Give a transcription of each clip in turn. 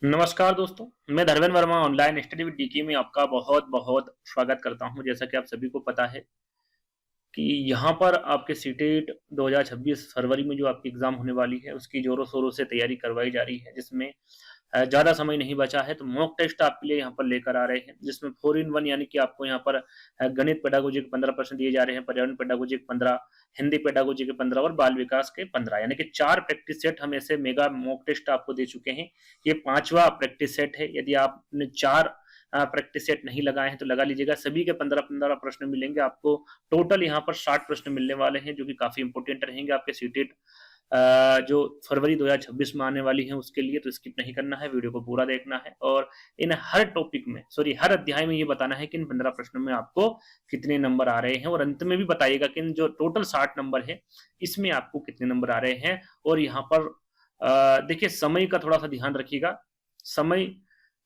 नमस्कार दोस्तों, मैं Dharmendra Verma online study with D K में आपका बहुत बहुत स्वागत करता हूं। जैसा कि आप सभी को पता है कि यहाँ पर आपके सीटेट 2026 फरवरी में जो आपकी एग्जाम होने वाली है उसकी जोरों शोरों से तैयारी करवाई जा रही है, जिसमें ज़्यादा समय नहीं बचा है। तो मॉक टेस्ट आपके लिए यहाँ पर लेकर आ रहे हैं, जिसमें 4 इन 1 यानी कि आपको यहाँ पर गणित पेडागोजी के 15 प्रश्न दिए जा रहे हैं, पर्यावरण पेडागोजी के 15, हिंदी पेडागोजी के 15 और बाल विकास के 15, यानी कि 4 प्रैक्टिस सेट हम ऐसे मेगा मॉक टेस्ट आपको दे चुके हैं। ये 5वां प्रैक्टिस सेट है। यदि आपने 4 प्रैक्टिस सेट नहीं लगाए हैं तो लगा लीजिएगा। सभी के 15-15 प्रश्न मिलेंगे आपको। टोटल यहाँ पर 60 प्रश्न मिलने वाले हैं, जो कि काफी इंपोर्टेंट रहेंगे आपके सीटेट जो फरवरी 2026 में आने वाली है उसके लिए। तो स्किप नहीं करना है, वीडियो को पूरा देखना है और इन हर टॉपिक में हर अध्याय में ये बताना है कि इन 15 प्रश्नों में आपको कितने नंबर आ रहे हैं, और अंत में भी बताइएगा कि इन जो टोटल 60 नंबर है इसमें आपको कितने नंबर आ रहे हैं। और यहाँ पर देखिए, समय का थोड़ा सा ध्यान रखिएगा। समय,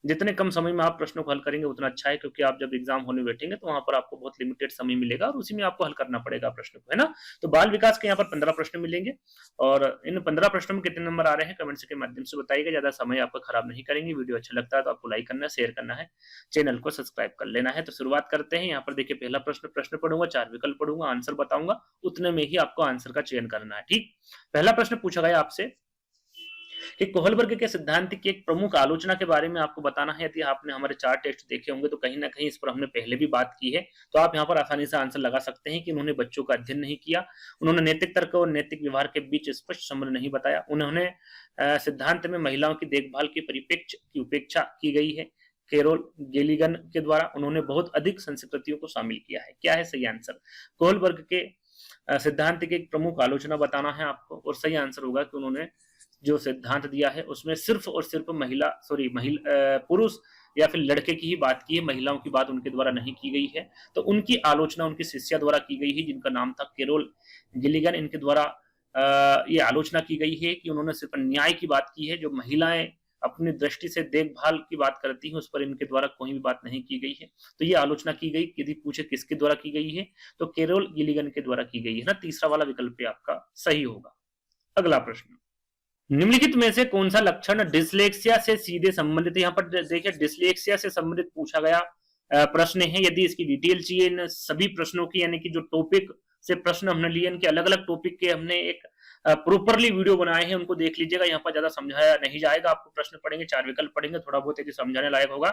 जितने कम समय में आप प्रश्नों को हल करेंगे उतना अच्छा है, क्योंकि आप जब एग्जाम होने बैठेंगे तो वहां पर आपको बहुत लिमिटेड समय मिलेगा और उसी में आपको हल करना पड़ेगा प्रश्न को, है ना। तो बाल विकास के यहाँ पर 15 प्रश्न मिलेंगे, और इन 15 प्रश्नों में कितने नंबर आ रहे हैं कमेंट्स के माध्यम से बताइएगा। ज्यादा समय आपका खराब नहीं करेंगे। वीडियो अच्छा लगता है तो आपको लाइक करना है, शेयर करना है, चैनल को सब्सक्राइब कर लेना है। तो शुरुआत करते हैं। यहाँ पर देखिए, पहला प्रश्न पढ़ूंगा, 4 विकल्प पढ़ूंगा, आंसर बताऊंगा, उतने में ही आपको आंसर का चयन करना है। ठीक, पहला प्रश्न पूछा गया आपसे कि कोहलबर्ग के सिद्धांत की एक प्रमुख आलोचना के बारे में आपको बताना है। यदि आपने हमारे 4 टेस्ट देखे होंगे तो कहीं ना कहीं इस पर हमने पहले भी बात की है। तो आप यहाँ पर आसानी से आंसर लगा सकते हैं कि उन्होंने बच्चों का अध्ययन नहीं किया, उन्होंने नैतिक तर्क और नैतिक व्यवहार के बीच स्पष्ट संबंध नहीं बताया, उन्होंने सिद्धांत में महिलाओं की देखभाल के परिप्रेक्ष्य की उपेक्षा की गई है कैरोल गेलिगन के द्वारा, उन्होंने बहुत अधिक संस्कृतियों को शामिल किया है। क्या है सही आंसर? कोहलबर्ग के सिद्धांत की एक प्रमुख आलोचना बताना है आपको, और सही आंसर होगा कि उन्होंने जो सिद्धांत दिया है उसमें सिर्फ और सिर्फ पुरुष या फिर लड़के की ही बात की है, महिलाओं की बात उनके द्वारा नहीं की गई है। तो उनकी आलोचना उनकी शिष्या द्वारा की गई है, जिनका नाम था कैरोल गिलिगन। इनके द्वारा ये आलोचना की गई है कि उन्होंने सिर्फ न्याय की बात की है, जो महिलाएं अपनी दृष्टि से देखभाल की बात करती हैं उस पर इनके द्वारा कोई भी बात नहीं की गई है। तो ये आलोचना की गई, यदि पूछे किसके द्वारा की गई है तो कैरोल गिलिगन के द्वारा की गई है ना। तीसरा वाला विकल्प आपका सही होगा। अगला प्रश्न, निम्नलिखित में से कौन सा लक्षण डिसलेक्सिया से सीधे संबंधित है? यहाँ पर देखिए, डिसलेक्सिया से संबंधित पूछा गया प्रश्न है। यदि इसकी डिटेल चाहिए इन सभी प्रश्नों की, यानी कि जो टॉपिक से प्रश्न हमने लिए, इनके अलग अलग टॉपिक के हमने एक प्रॉपरली वीडियो बनाए हैं, उनको देख लीजिएगा। यहाँ पर ज्यादा समझाया नहीं जाएगा। आपको प्रश्न पढ़ेंगे, 4 विकल्प पढ़ेंगे, थोड़ा बहुत यदि समझाने लायक होगा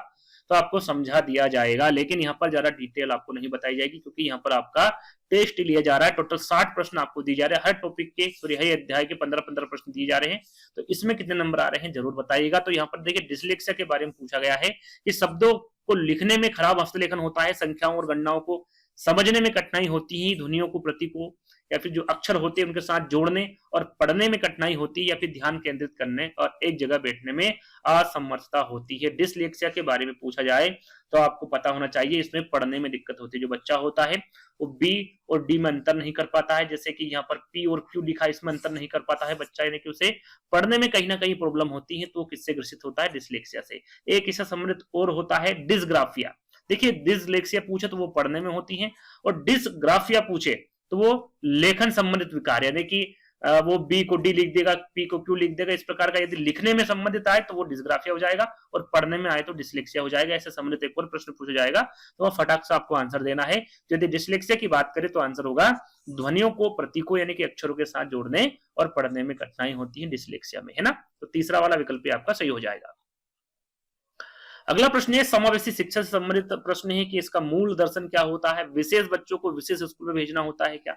तो आपको समझा दिया जाएगा, लेकिन यहाँ पर ज्यादा डिटेल आपको नहीं बताई जाएगी, क्योंकि यहाँ पर आपका टेस्ट लिया जा रहा है। टोटल 60 प्रश्न आपको दिए जा रहे हैं, हर टॉपिक के हर अध्याय के 15-15 प्रश्न दिए जा रहे हैं। तो इसमें कितने नंबर आ रहे हैं जरूर बताइएगा। तो यहाँ पर देखिए, डिसलेक्सिया के बारे में पूछा गया है कि शब्दों को लिखने में खराब हस्तलेखन होता है, संख्याओं और गणनाओं को समझने में कठिनाई होती है, ध्वनियों को प्रतीकों या फिर जो अक्षर होते हैं उनके साथ जोड़ने और पढ़ने में कठिनाई होती है, या फिर ध्यान केंद्रित करने और एक जगह बैठने में असमर्थता होती है। डिसलेक्सिया के बारे में पूछा जाए तो आपको पता होना चाहिए, इसमें पढ़ने में दिक्कत होती है। जो बच्चा होता है वो बी और डी में अंतर नहीं कर पाता है, जैसे कि यहाँ पर पी और क्यू लिखा है, इसमें अंतर नहीं कर पाता है बच्चा, यानी कि उसे पढ़ने में कहीं ना कहीं प्रॉब्लम होती है। तो वो किससे ग्रसित होता है? डिसलेक्सिया से। एक इससे संबंधित और होता है डिसग्राफिया। देखिए, डिसलेक्सिया पूछे तो वो पढ़ने में होती है, और डिसग्राफिया पूछे तो वो लेखन संबंधित विकार, यानी कि वो बी को डी लिख देगा, पी को क्यू लिख देगा। इस प्रकार का यदि लिखने में संबंधित आए तो वो डिसग्राफिया हो जाएगा, और पढ़ने में आए तो डिसलेक्सिया हो जाएगा। ऐसे संबंधित एक और प्रश्न पूछा जाएगा तो वह फटाक से आपको आंसर देना है। तो यदि डिसलेक्सिया की बात करें तो आंसर होगा ध्वनियों को प्रतीकों यानी कि अक्षरों के साथ जोड़ने और पढ़ने में कठिनाई होती है डिसलेक्सिया में, है ना। तो तीसरा वाला विकल्प आपका सही हो जाएगा। अगला प्रश्न है, समावेशी शिक्षा से संबंधित प्रश्न है कि इसका मूल दर्शन क्या होता है? विशेष बच्चों को विशेष स्कूल में भेजना होता है क्या?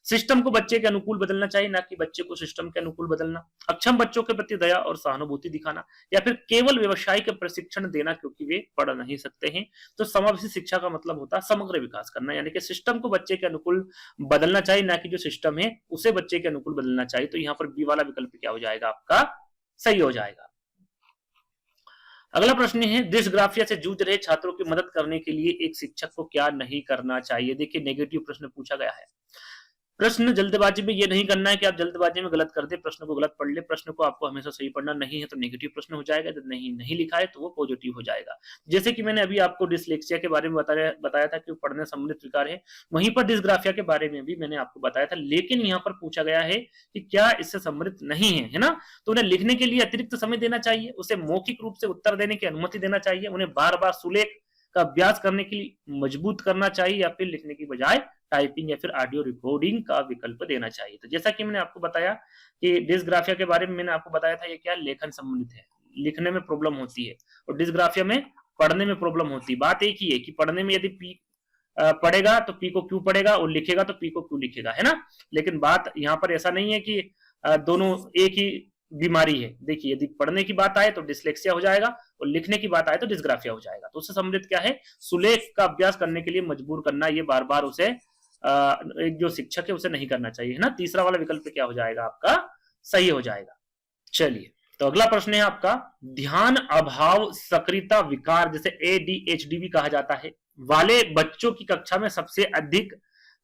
सिस्टम को बच्चे के अनुकूल बदलना चाहिए, ना कि बच्चे को सिस्टम के अनुकूल बदलना? अक्षम बच्चों के प्रति दया और सहानुभूति दिखाना, या फिर केवल व्यवसायिक प्रशिक्षण देना क्योंकि वे पढ़ नहीं सकते हैं? तो समावेशी शिक्षा का मतलब होता है समग्र विकास करना, यानी कि सिस्टम को बच्चे के अनुकूल बदलना चाहिए, ना कि जो सिस्टम है उसे बच्चे के अनुकूल बदलना चाहिए। तो यहाँ पर बी वाला विकल्प क्या हो जाएगा? आपका सही हो जाएगा। अगला प्रश्न है, डिसग्राफिया से जूझ रहे छात्रों की मदद करने के लिए एक शिक्षक को क्या नहीं करना चाहिए? देखिए, नेगेटिव प्रश्न पूछा गया है। प्रश्न जल्दबाजी में ये नहीं करना है कि आप जल्दबाजी में गलत कर दे, प्रश्न को गलत पढ़ ले। प्रश्न को आपको हमेशा सही पढ़ना, नहीं है तो नेगेटिव प्रश्न हो जाएगा, जब नहीं लिखा है तो वो पॉजिटिव हो जाएगा। जैसे कि मैंने अभी आपको डिसलेक्सिया के बारे में बताया था कि पढ़ने संबंधित विकार है, वहीं पर डिसग्राफिया के बारे में भी मैंने आपको बताया था, लेकिन यहाँ पर पूछा गया है कि क्या इससे संबंधित नहीं है ना? तो उन्हें लिखने के लिए अतिरिक्त समय देना चाहिए, उसे मौखिक रूप से उत्तर देने की अनुमति देना चाहिए, उन्हें बार बार सुलेख का अभ्यास करने के लिए मजबूत करना चाहिए, या फिर लिखने की बजाय टाइपिंग या फिर ऑडियो रिकॉर्डिंग का विकल्प देना चाहिए। तो जैसा कि मैंने आपको बताया कि डिस्ग्राफिया के बारे में मैंने आपको बताया था, ये क्या लेखन संबंधित है, लिखने में प्रॉब्लम होती है, और डिस्ग्राफिया में पढ़ने में प्रॉब्लम होती है। बात एक ही है कि पढ़ने में यदि पी पढ़ेगा तो पी को क्यों पढ़ेगा, और लिखेगा तो पी को क्यों लिखेगा, है ना? लेकिन बात यहाँ पर ऐसा नहीं है कि दोनों एक ही बीमारी है। देखिए, यदि पढ़ने की बात आए तो डिसलेक्सिया हो जाएगा, और लिखने की बात आए तो डिस्ग्राफिया हो जाएगा। तो उससे संबंधित क्या है, सुलेख का अभ्यास करने के लिए मजबूर करना, ये बार बार उसे एक जो शिक्षक है उसे नहीं करना चाहिए, है ना? तीसरा वाला विकल्प क्या हो जाएगा आपका, सही हो जाएगा। चलिए, तो अगला प्रश्न है आपका, ध्यान अभाव सक्रियता विकार, जैसे ADHD भी कहा जाता है, वाले बच्चों की कक्षा में सबसे अधिक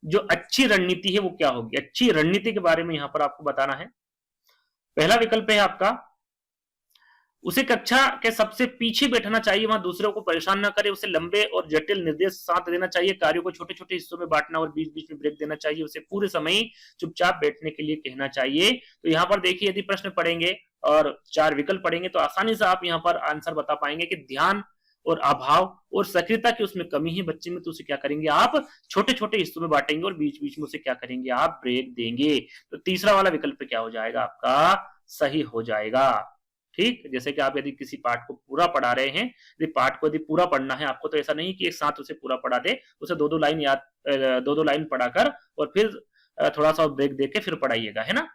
जो अच्छी रणनीति है वो क्या होगी? अच्छी रणनीति के बारे में यहां पर आपको बताना है। पहला विकल्प है आपका, उसे कक्षा के सबसे पीछे बैठना चाहिए, वहां दूसरों को परेशान ना करे, उसे लंबे और जटिल निर्देश साथ देना चाहिए, कार्यों को छोटे छोटे हिस्सों में बांटना और बीच बीच में ब्रेक देना चाहिए, उसे पूरे समय चुपचाप बैठने के लिए कहना चाहिए। तो यहाँ पर देखिए, यदि प्रश्न पढ़ेंगे और 4 विकल्प पढ़ेंगे तो आसानी से आप यहाँ पर आंसर बता पाएंगे कि ध्यान और अभाव और सक्रियता की उसमें कमी है बच्चे में, तो उसे क्या करेंगे आप, छोटे छोटे हिस्सों में बांटेंगे और बीच बीच में उसे क्या करेंगे आप, ब्रेक देंगे। तो तीसरा वाला विकल्प क्या हो जाएगा आपका, सही हो जाएगा। ठीक, जैसे कि आप यदि किसी पाठ को पूरा पढ़ा रहे हैं, यदि पाठ को यदि पूरा पढ़ना है आपको, तो ऐसा नहीं कि एक साथ उसे पूरा पढ़ा दे, उसे दो दो लाइन याद, दो दो लाइन पढ़ाकर और फिर थोड़ा सा ब्रेक देके फिर पढ़ाइएगा, है ना?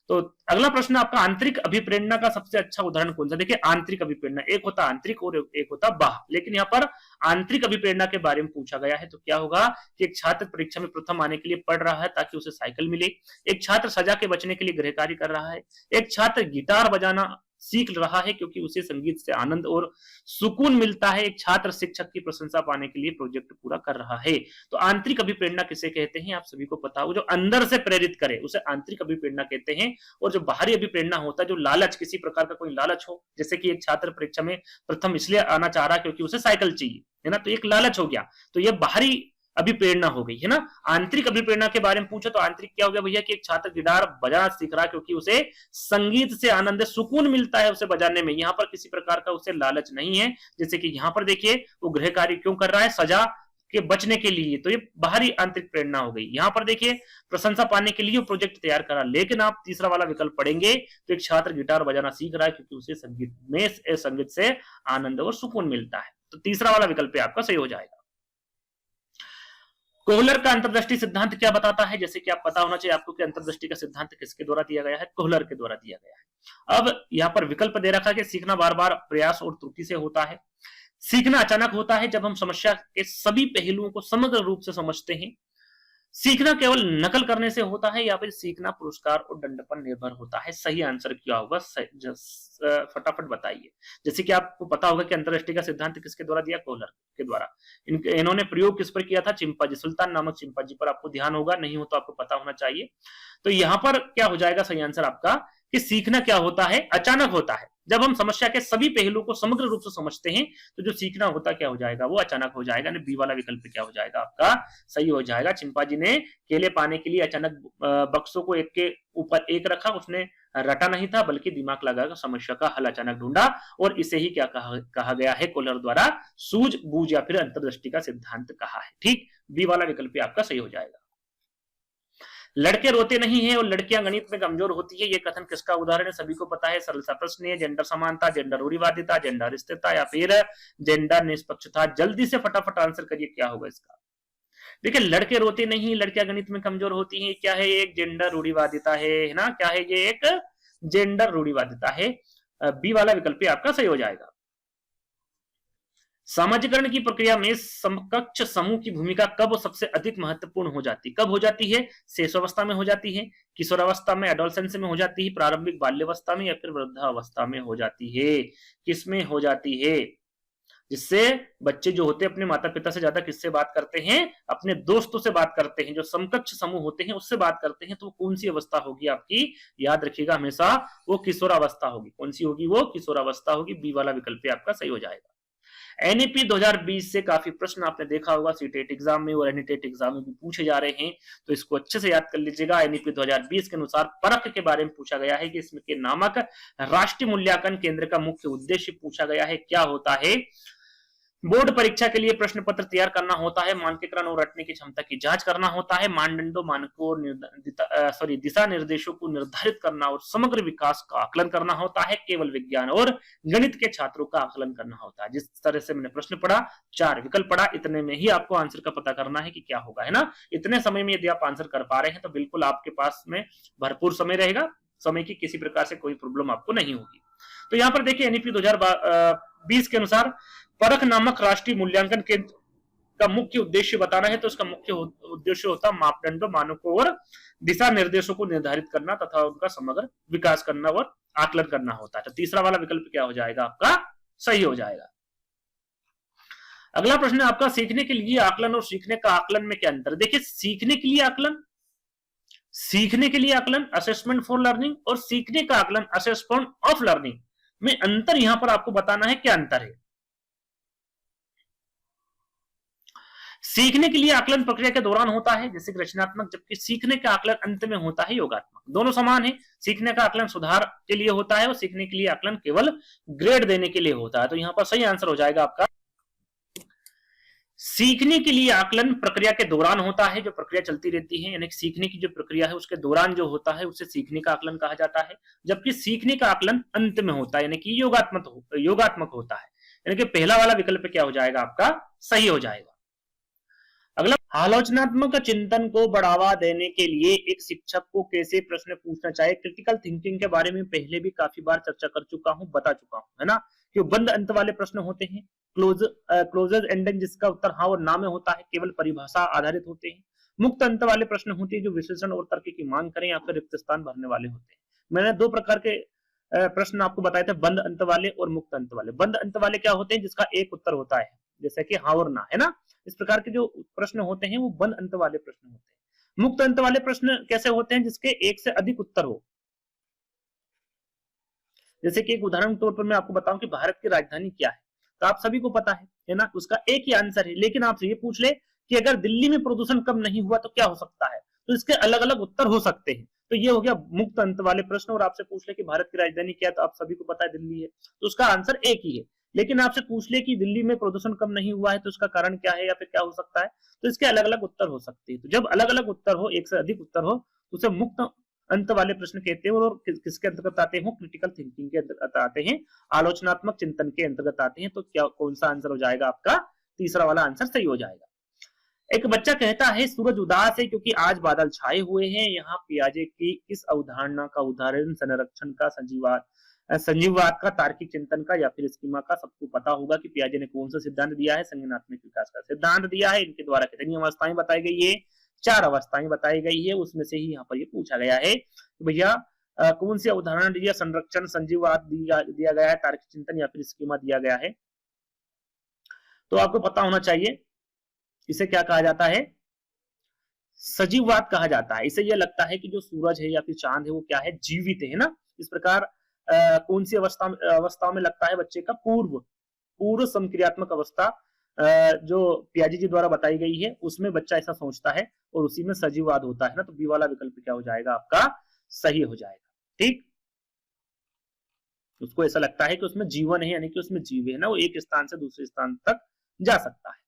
तो अगला प्रश्न आपका, आंतरिक अभिप्रेरणा का सबसे अच्छा उदाहरण कौन सा? देखिए, आंतरिक अभिप्रेरणा, एक होता आंतरिक और एक होता बाह्य, लेकिन यहाँ पर आंतरिक अभिप्रेरणा के बारे में पूछा गया है। तो क्या होगा कि एक छात्र परीक्षा में प्रथम आने के लिए पढ़ रहा है ताकि उसे साइकिल मिले, एक छात्र सजा के बचने के लिए गृह कार्य कर रहा है, एक छात्र गिटार बजाना सीख रहा है क्योंकि उसे संगीत से आनंद और सुकून मिलता है, एक छात्र शिक्षक की प्रशंसा पाने के लिए प्रोजेक्ट पूरा कर रहा है। तो आंतरिक अभिप्रेरणा किसे कहते हैं, आप सभी को पता हो, जो अंदर से प्रेरित करे उसे आंतरिक अभिप्रेरणा कहते हैं। और जो बाहरी अभिप्रेरणा होता है, जो लालच, किसी प्रकार का कोई लालच हो, जैसे कि एक छात्र परीक्षा में प्रथम इसलिए आना चाह रहा है क्योंकि उसे साइकिल चाहिए, है ना? तो एक लालच हो गया, तो यह बाहरी अभिप्रेरणा हो गई, है ना? आंतरिक अभिप्रेरणा के बारे में पूछो तो आंतरिक क्या हो गया भैया, कि एक छात्र गिटार बजाना सीख रहा है क्योंकि उसे संगीत से आनंद, सुकून मिलता है उसे बजाने में, यहाँ पर किसी प्रकार का उसे लालच नहीं है। जैसे कि यहाँ पर देखिए, वो गृह कार्य क्यों कर रहा है, सजा के बचने के लिए, तो ये बाहरी आंतरिक प्रेरणा हो गई। यहाँ पर देखिए, प्रशंसा पाने के लिए वो प्रोजेक्ट तैयार करा, लेकिन आप तीसरा वाला विकल्प पढ़ेंगे तो एक छात्र गिटार बजाना सीख रहा है क्योंकि उसे संगीत से आनंद और सुकून मिलता है। तो तीसरा वाला विकल्प आपका सही हो जाएगा। कोहलर का अंतर्दृष्टि सिद्धांत क्या बताता है? जैसे कि आप पता होना चाहिए आपको कि अंतर्दृष्टि का सिद्धांत किसके द्वारा दिया गया है, कोहलर के द्वारा दिया गया है। अब यहाँ पर विकल्प दे रखा है कि सीखना बार बार प्रयास और त्रुटि से होता है, सीखना अचानक होता है जब हम समस्या के सभी पहलुओं को समग्र रूप से समझते हैं, सीखना केवल नकल करने से होता है, या फिर सीखना पुरस्कार और दंड पर निर्भर होता है। सही आंसर क्या होगा, फटाफट बताइए। जैसे कि आपको पता होगा कि अंतर्दृष्टि का सिद्धांत किसके द्वारा दिया, कोहलर के द्वारा। इन्होंने प्रयोग किस पर किया था, चिंपांजी, सुल्तान नामक चिंपांजी पर। आपको ध्यान होगा, नहीं हो तो आपको पता होना चाहिए। तो यहाँ पर क्या हो जाएगा सही आंसर आपका, कि सीखना क्या होता है, अचानक होता है जब हम समस्या के सभी पहलुओं को समग्र रूप से समझते हैं। तो जो सीखना होता क्या हो जाएगा, वो अचानक हो जाएगा। बी वाला विकल्प क्या हो जाएगा आपका, सही हो जाएगा। चिंपांजी ने केले पाने के लिए अचानक बक्सों को एक के ऊपर एक रखा, उसने रटा नहीं था बल्कि दिमाग लगाकर समस्या का हल अचानक ढूंढा, और इसे ही क्या कहा गया है, कोहलर द्वारा सूझबूझ या फिर अंतर्दृष्टि का सिद्धांत कहा है। ठीक, बी वाला विकल्प आपका सही हो जाएगा। लड़के रोते नहीं है और लड़कियां गणित में कमजोर होती है, ये कथन किसका उदाहरण है, सभी को पता है, सरल सा प्रश्न है। जेंडर समानता, जेंडर रूढ़िवादिता, जेंडर स्थिरता या फिर जेंडर निष्पक्षता। जल्दी से फटाफट आंसर करिए, क्या होगा इसका। देखिए, लड़के रोते नहीं, लड़कियां गणित में कमजोर होती हैं, क्या है, एक जेंडर रूढ़िवादिता है ना? क्या है ये, एक जेंडर रूढ़िवादिता है। बी वाला विकल्प आपका सही हो जाएगा। सामाजिकरण की प्रक्रिया में समकक्ष समूह की भूमिका कब सबसे अधिक महत्वपूर्ण हो जाती, कब हो जाती है? शेषावस्था में हो जाती है, किशोरावस्था में, एडोलसेंस में हो जाती है, प्रारंभिक बाल्यावस्था में, या फिर वृद्धावस्था में हो जाती है? किसमें हो जाती है? जिससे बच्चे जो होते हैं अपने माता पिता से ज्यादा किससे बात करते हैं, अपने दोस्तों से बात करते हैं, जो समकक्ष समूह होते हैं उससे बात करते हैं। तो कौन सी अवस्था होगी आपकी, याद रखिएगा हमेशा, वो किशोरावस्था होगी। कौन सी होगी, वो किशोरावस्था होगी। बी वाला विकल्प आपका सही हो जाएगा। एनईपी 2020 से काफी प्रश्न आपने देखा होगा, सीटेट एग्जाम में और एनईटेट एग्जाम में भी पूछे जा रहे हैं, तो इसको अच्छे से याद कर लीजिएगा। एनईपी 2020 के अनुसार परख के बारे में पूछा गया है कि इसमें के नामक राष्ट्रीय मूल्यांकन केंद्र का मुख्य उद्देश्य पूछा गया है। क्या होता है, बोर्ड परीक्षा के लिए प्रश्न पत्र तैयार करना होता है, मानकीकरण और रटने की क्षमता की जांच करना होता है, मानदंडों मानकों और दिशा निर्देशों को निर्धारित करना और समग्र विकास का आकलन करना होता है, केवल विज्ञान और गणित के छात्रों का आकलन करना होता है। जिस तरह से मैंने प्रश्न पढ़ा, 4 विकल्प पढ़ा, इतने में ही आपको आंसर का पता करना है कि क्या होगा, है ना। इतने समय में यदि आप आंसर कर पा रहे हैं तो बिल्कुल आपके पास में भरपूर समय रहेगा, समय की किसी प्रकार से कोई प्रॉब्लम आपको नहीं होगी। तो यहाँ पर देखिए एनईपी 2020 के अनुसार परख नामक राष्ट्रीय मूल्यांकन केंद्र का मुख्य उद्देश्य बताना है, तो उसका मुख्य उद्देश्य होता है मापदंडों मानकों और दिशा निर्देशों को निर्धारित करना तथा उनका समग्र विकास करना और आकलन करना होता है। तो तीसरा वाला विकल्प क्या हो जाएगा आपका, सही हो जाएगा। अगला प्रश्न है आपका, सीखने के लिए आकलन और सीखने का आकलन में क्या अंतर। देखिए सीखने के लिए आकलन, सीखने के लिए आकलन असेसमेंट फॉर लर्निंग और सीखने का आकलन असेसमेंट ऑफ लर्निंग में अंतर यहां पर आपको बताना है, क्या अंतर है। सीखने के लिए आकलन प्रक्रिया के दौरान होता है जैसे कि रचनात्मक, जबकि सीखने का आकलन अंत में होता है योगात्मक। दोनों समान है, सीखने का आकलन सुधार के लिए होता है और सीखने के लिए आकलन केवल ग्रेड देने के लिए होता है। तो यहां पर सही आंसर हो जाएगा आपका, सीखने के लिए आकलन प्रक्रिया के दौरान होता है, जो प्रक्रिया चलती रहती है, यानी सीखने की जो प्रक्रिया है उसके दौरान जो होता है उसे सीखने का आकलन कहा जाता है, जबकि सीखने का आकलन अंत में होता है, यानी कि योगात्मक होता है। यानी कि पहला वाला विकल्प क्या हो जाएगा आपका, सही हो जाएगा। अगला, आलोचनात्मक चिंतन को बढ़ावा देने के लिए एक शिक्षक को कैसे प्रश्न पूछना चाहिए। क्रिटिकल थिंकिंग के बारे में पहले भी काफी बार चर्चा कर चुका हूं, बता चुका हूं, है ना, कि बंद अंत वाले प्रश्न होते हैं, क्लोजर एंडिंग जिसका उत्तर हाँ और ना में होता है, केवल परिभाषा आधारित होते हैं। मुक्त अंत वाले प्रश्न होते हैं जो विश्लेषण और तर्क की मांग करें या फिर रिक्त स्थान भरने वाले होते हैं। मैंने 2 प्रकार के प्रश्न आपको बताए थे, बंद अंत वाले और मुक्त अंत वाले। बंद अंत वाले क्या होते हैं, जिसका एक उत्तर होता है, जैसे कि हाँ और ना, है ना। इस प्रकार के जो प्रश्न होते हैं वो बंद अंत वाले प्रश्न होते हैं। मुक्त अंत वाले प्रश्न कैसे होते हैं, जिसके एक से अधिक उत्तर हो। जैसे कि एक उदाहरण तौर पर मैं आपको बताऊं कि भारत की राजधानी क्या है, तो आप सभी को पता है ना, उसका एक ही आंसर है, लेकिन आपसे ये पूछ ले कि अगर दिल्ली में प्रदूषण कम नहीं हुआ तो क्या हो सकता है, तो इसके अलग अलग उत्तर हो सकते हैं। तो ये हो गया मुक्त अंत वाले प्रश्न। और आपसे पूछ ले कि भारत की राजधानी क्या है, तो आप सभी को पता है दिल्ली है, तो उसका आंसर एक ही है। लेकिन आपसे पूछ ले कि दिल्ली में प्रदूषण कम नहीं हुआ है तो उसका कारण क्या है या फिर क्या हो सकता है, तो इसके अलग अलग उत्तर हो सकते हैं। तो जब अलग अलग उत्तर हो, एक से अधिक उत्तर हो, तो उसे मुक्त अंत वाले प्रश्न कहते हैं। और किसके अंतर्गत आते हैं, क्रिटिकल थिंकिंग के अंतर्गत आते हैं, आलोचनात्मक चिंतन के अंतर्गत आते हैं। तो क्या कौन सा आंसर हो जाएगा आपका, तीसरा वाला आंसर सही हो जाएगा। एक बच्चा कहता है सूरज उदास है क्योंकि आज बादल छाए हुए हैं। यहाँ पियाजे की किस अवधारणा का उदाहरण संरक्षण का, संजीववाद का, तार्किक चिंतन का या फिर स्कीमा का। सबको पता होगा कि पियाजे ने कौन सा सिद्धांत दिया है, संज्ञानात्मक विकास का सिद्धांत दिया है। इनके द्वारा कितनी अवस्थाएं बताई गई है, 4 अवस्थाएं बताई गई है। उसमें से ही यहाँ पर ये पूछा गया है भैया कौन सी अवधारणा दिया, संरक्षण, संजीववाद दिया गया है, तार्किक चिंतन या फिर स्कीमा दिया गया है। तो आपको पता होना चाहिए इसे क्या कहा जाता है, सजीववाद कहा जाता है। इसे यह लगता है कि जो सूरज है या फिर चांद है वो क्या है, जीवित है ना। इस प्रकार कौन सी अवस्थाओं में लगता है बच्चे का, पूर्व समक्रियात्मक अवस्था जो पियाजे जी द्वारा बताई गई है उसमें बच्चा ऐसा सोचता है और उसी में सजीववाद होता है ना। तो बी वाला विकल्प क्या हो जाएगा आपका, सही हो जाएगा। ठीक, उसको ऐसा लगता है कि उसमें जीवन है, यानी कि उसमें जीव है ना, वो एक स्थान से दूसरे स्थान तक जा सकता है।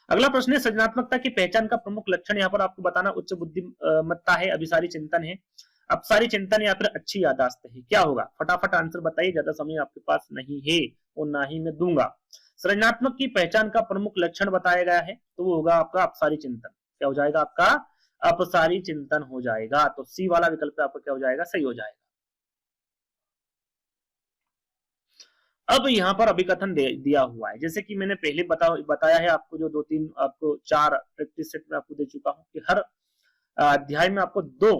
अगला प्रश्न है सृजनात्मकता की पहचान का प्रमुख लक्षण। यहाँ पर आपको बताना उच्च बुद्धिमत्ता है, अभिसारी चिंतन है, अपसारी चिंतन या फिर अच्छी याददाश्त है। क्या होगा, फटाफट आंसर बताइए, ज्यादा समय आपके पास नहीं है और ना ही मैं दूंगा। सृजनात्मक की पहचान का प्रमुख लक्षण बताया गया है, तो वो होगा आपका अपसारी चिंतन। क्या हो जाएगा आपका, अपसारी चिंतन हो जाएगा। तो सी वाला विकल्प आपका क्या हो जाएगा, सही हो जाएगा। अब यहाँ पर अभिकथन दिया हुआ है, जैसे कि मैंने पहले बताया है आपको, जो 2-3 आपको 4 प्रैक्टिस सेट में आपको दे चुका हूं कि हर अध्याय में आपको 2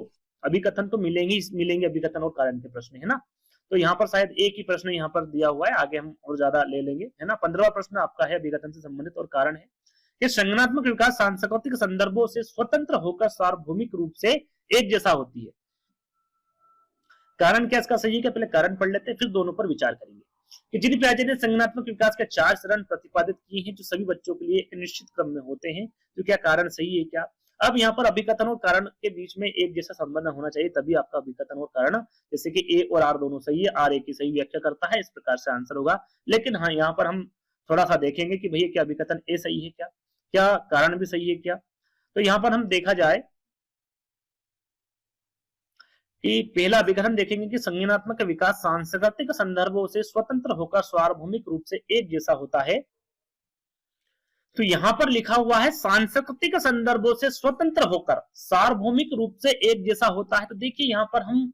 अभिकथन तो मिलेंगे अभिकथन और कारण के प्रश्न, है ना। तो यहाँ पर शायद एक ही प्रश्न यहाँ पर दिया हुआ है, आगे हम और ज्यादा ले लेंगे, है ना। 15वां प्रश्न आपका है अभिकथन से संबंधित और कारण है कि संज्ञानात्मक विकास सांस्कृतिक संदर्भों से स्वतंत्र होकर सार्वभौमिक रूप से एक जैसा होती है। कारण क्या इसका सही है क्या, पहले कारण पढ़ लेते हैं फिर दोनों पर विचार करेंगे। कि जिन पियाजे ने संज्ञानात्मक विकास के 4 चरण प्रतिपादित किए हैं जो सभी बच्चों के लिए एक निश्चित क्रम में होते हैं, तो क्या कारण सही है क्या। अब यहाँ पर अभिकथन और कारण के बीच में एक जैसा संबंध होना चाहिए, तभी आपका अभिकथन और कारण, जैसे कि ए और आर दोनों सही है, आर ए की सही व्याख्या करता है, इस प्रकार से आंसर होगा। लेकिन हाँ, यहाँ पर हम थोड़ा सा देखेंगे कि भैया क्या अभिकथन ए सही है क्या, क्या कारण भी सही है क्या। तो यहाँ पर हम देखा जाए कि पहला अभिकथन देखेंगे कि संज्ञानात्मक विकास सांस्कृतिक संदर्भों से स्वतंत्र होकर सार्वभौमिक रूप से एक जैसा होता है। तो यहां पर लिखा हुआ है सांस्कृतिक संदर्भों से स्वतंत्र होकर सार्वभौमिक रूप से एक जैसा होता है। तो देखिए यहाँ पर हम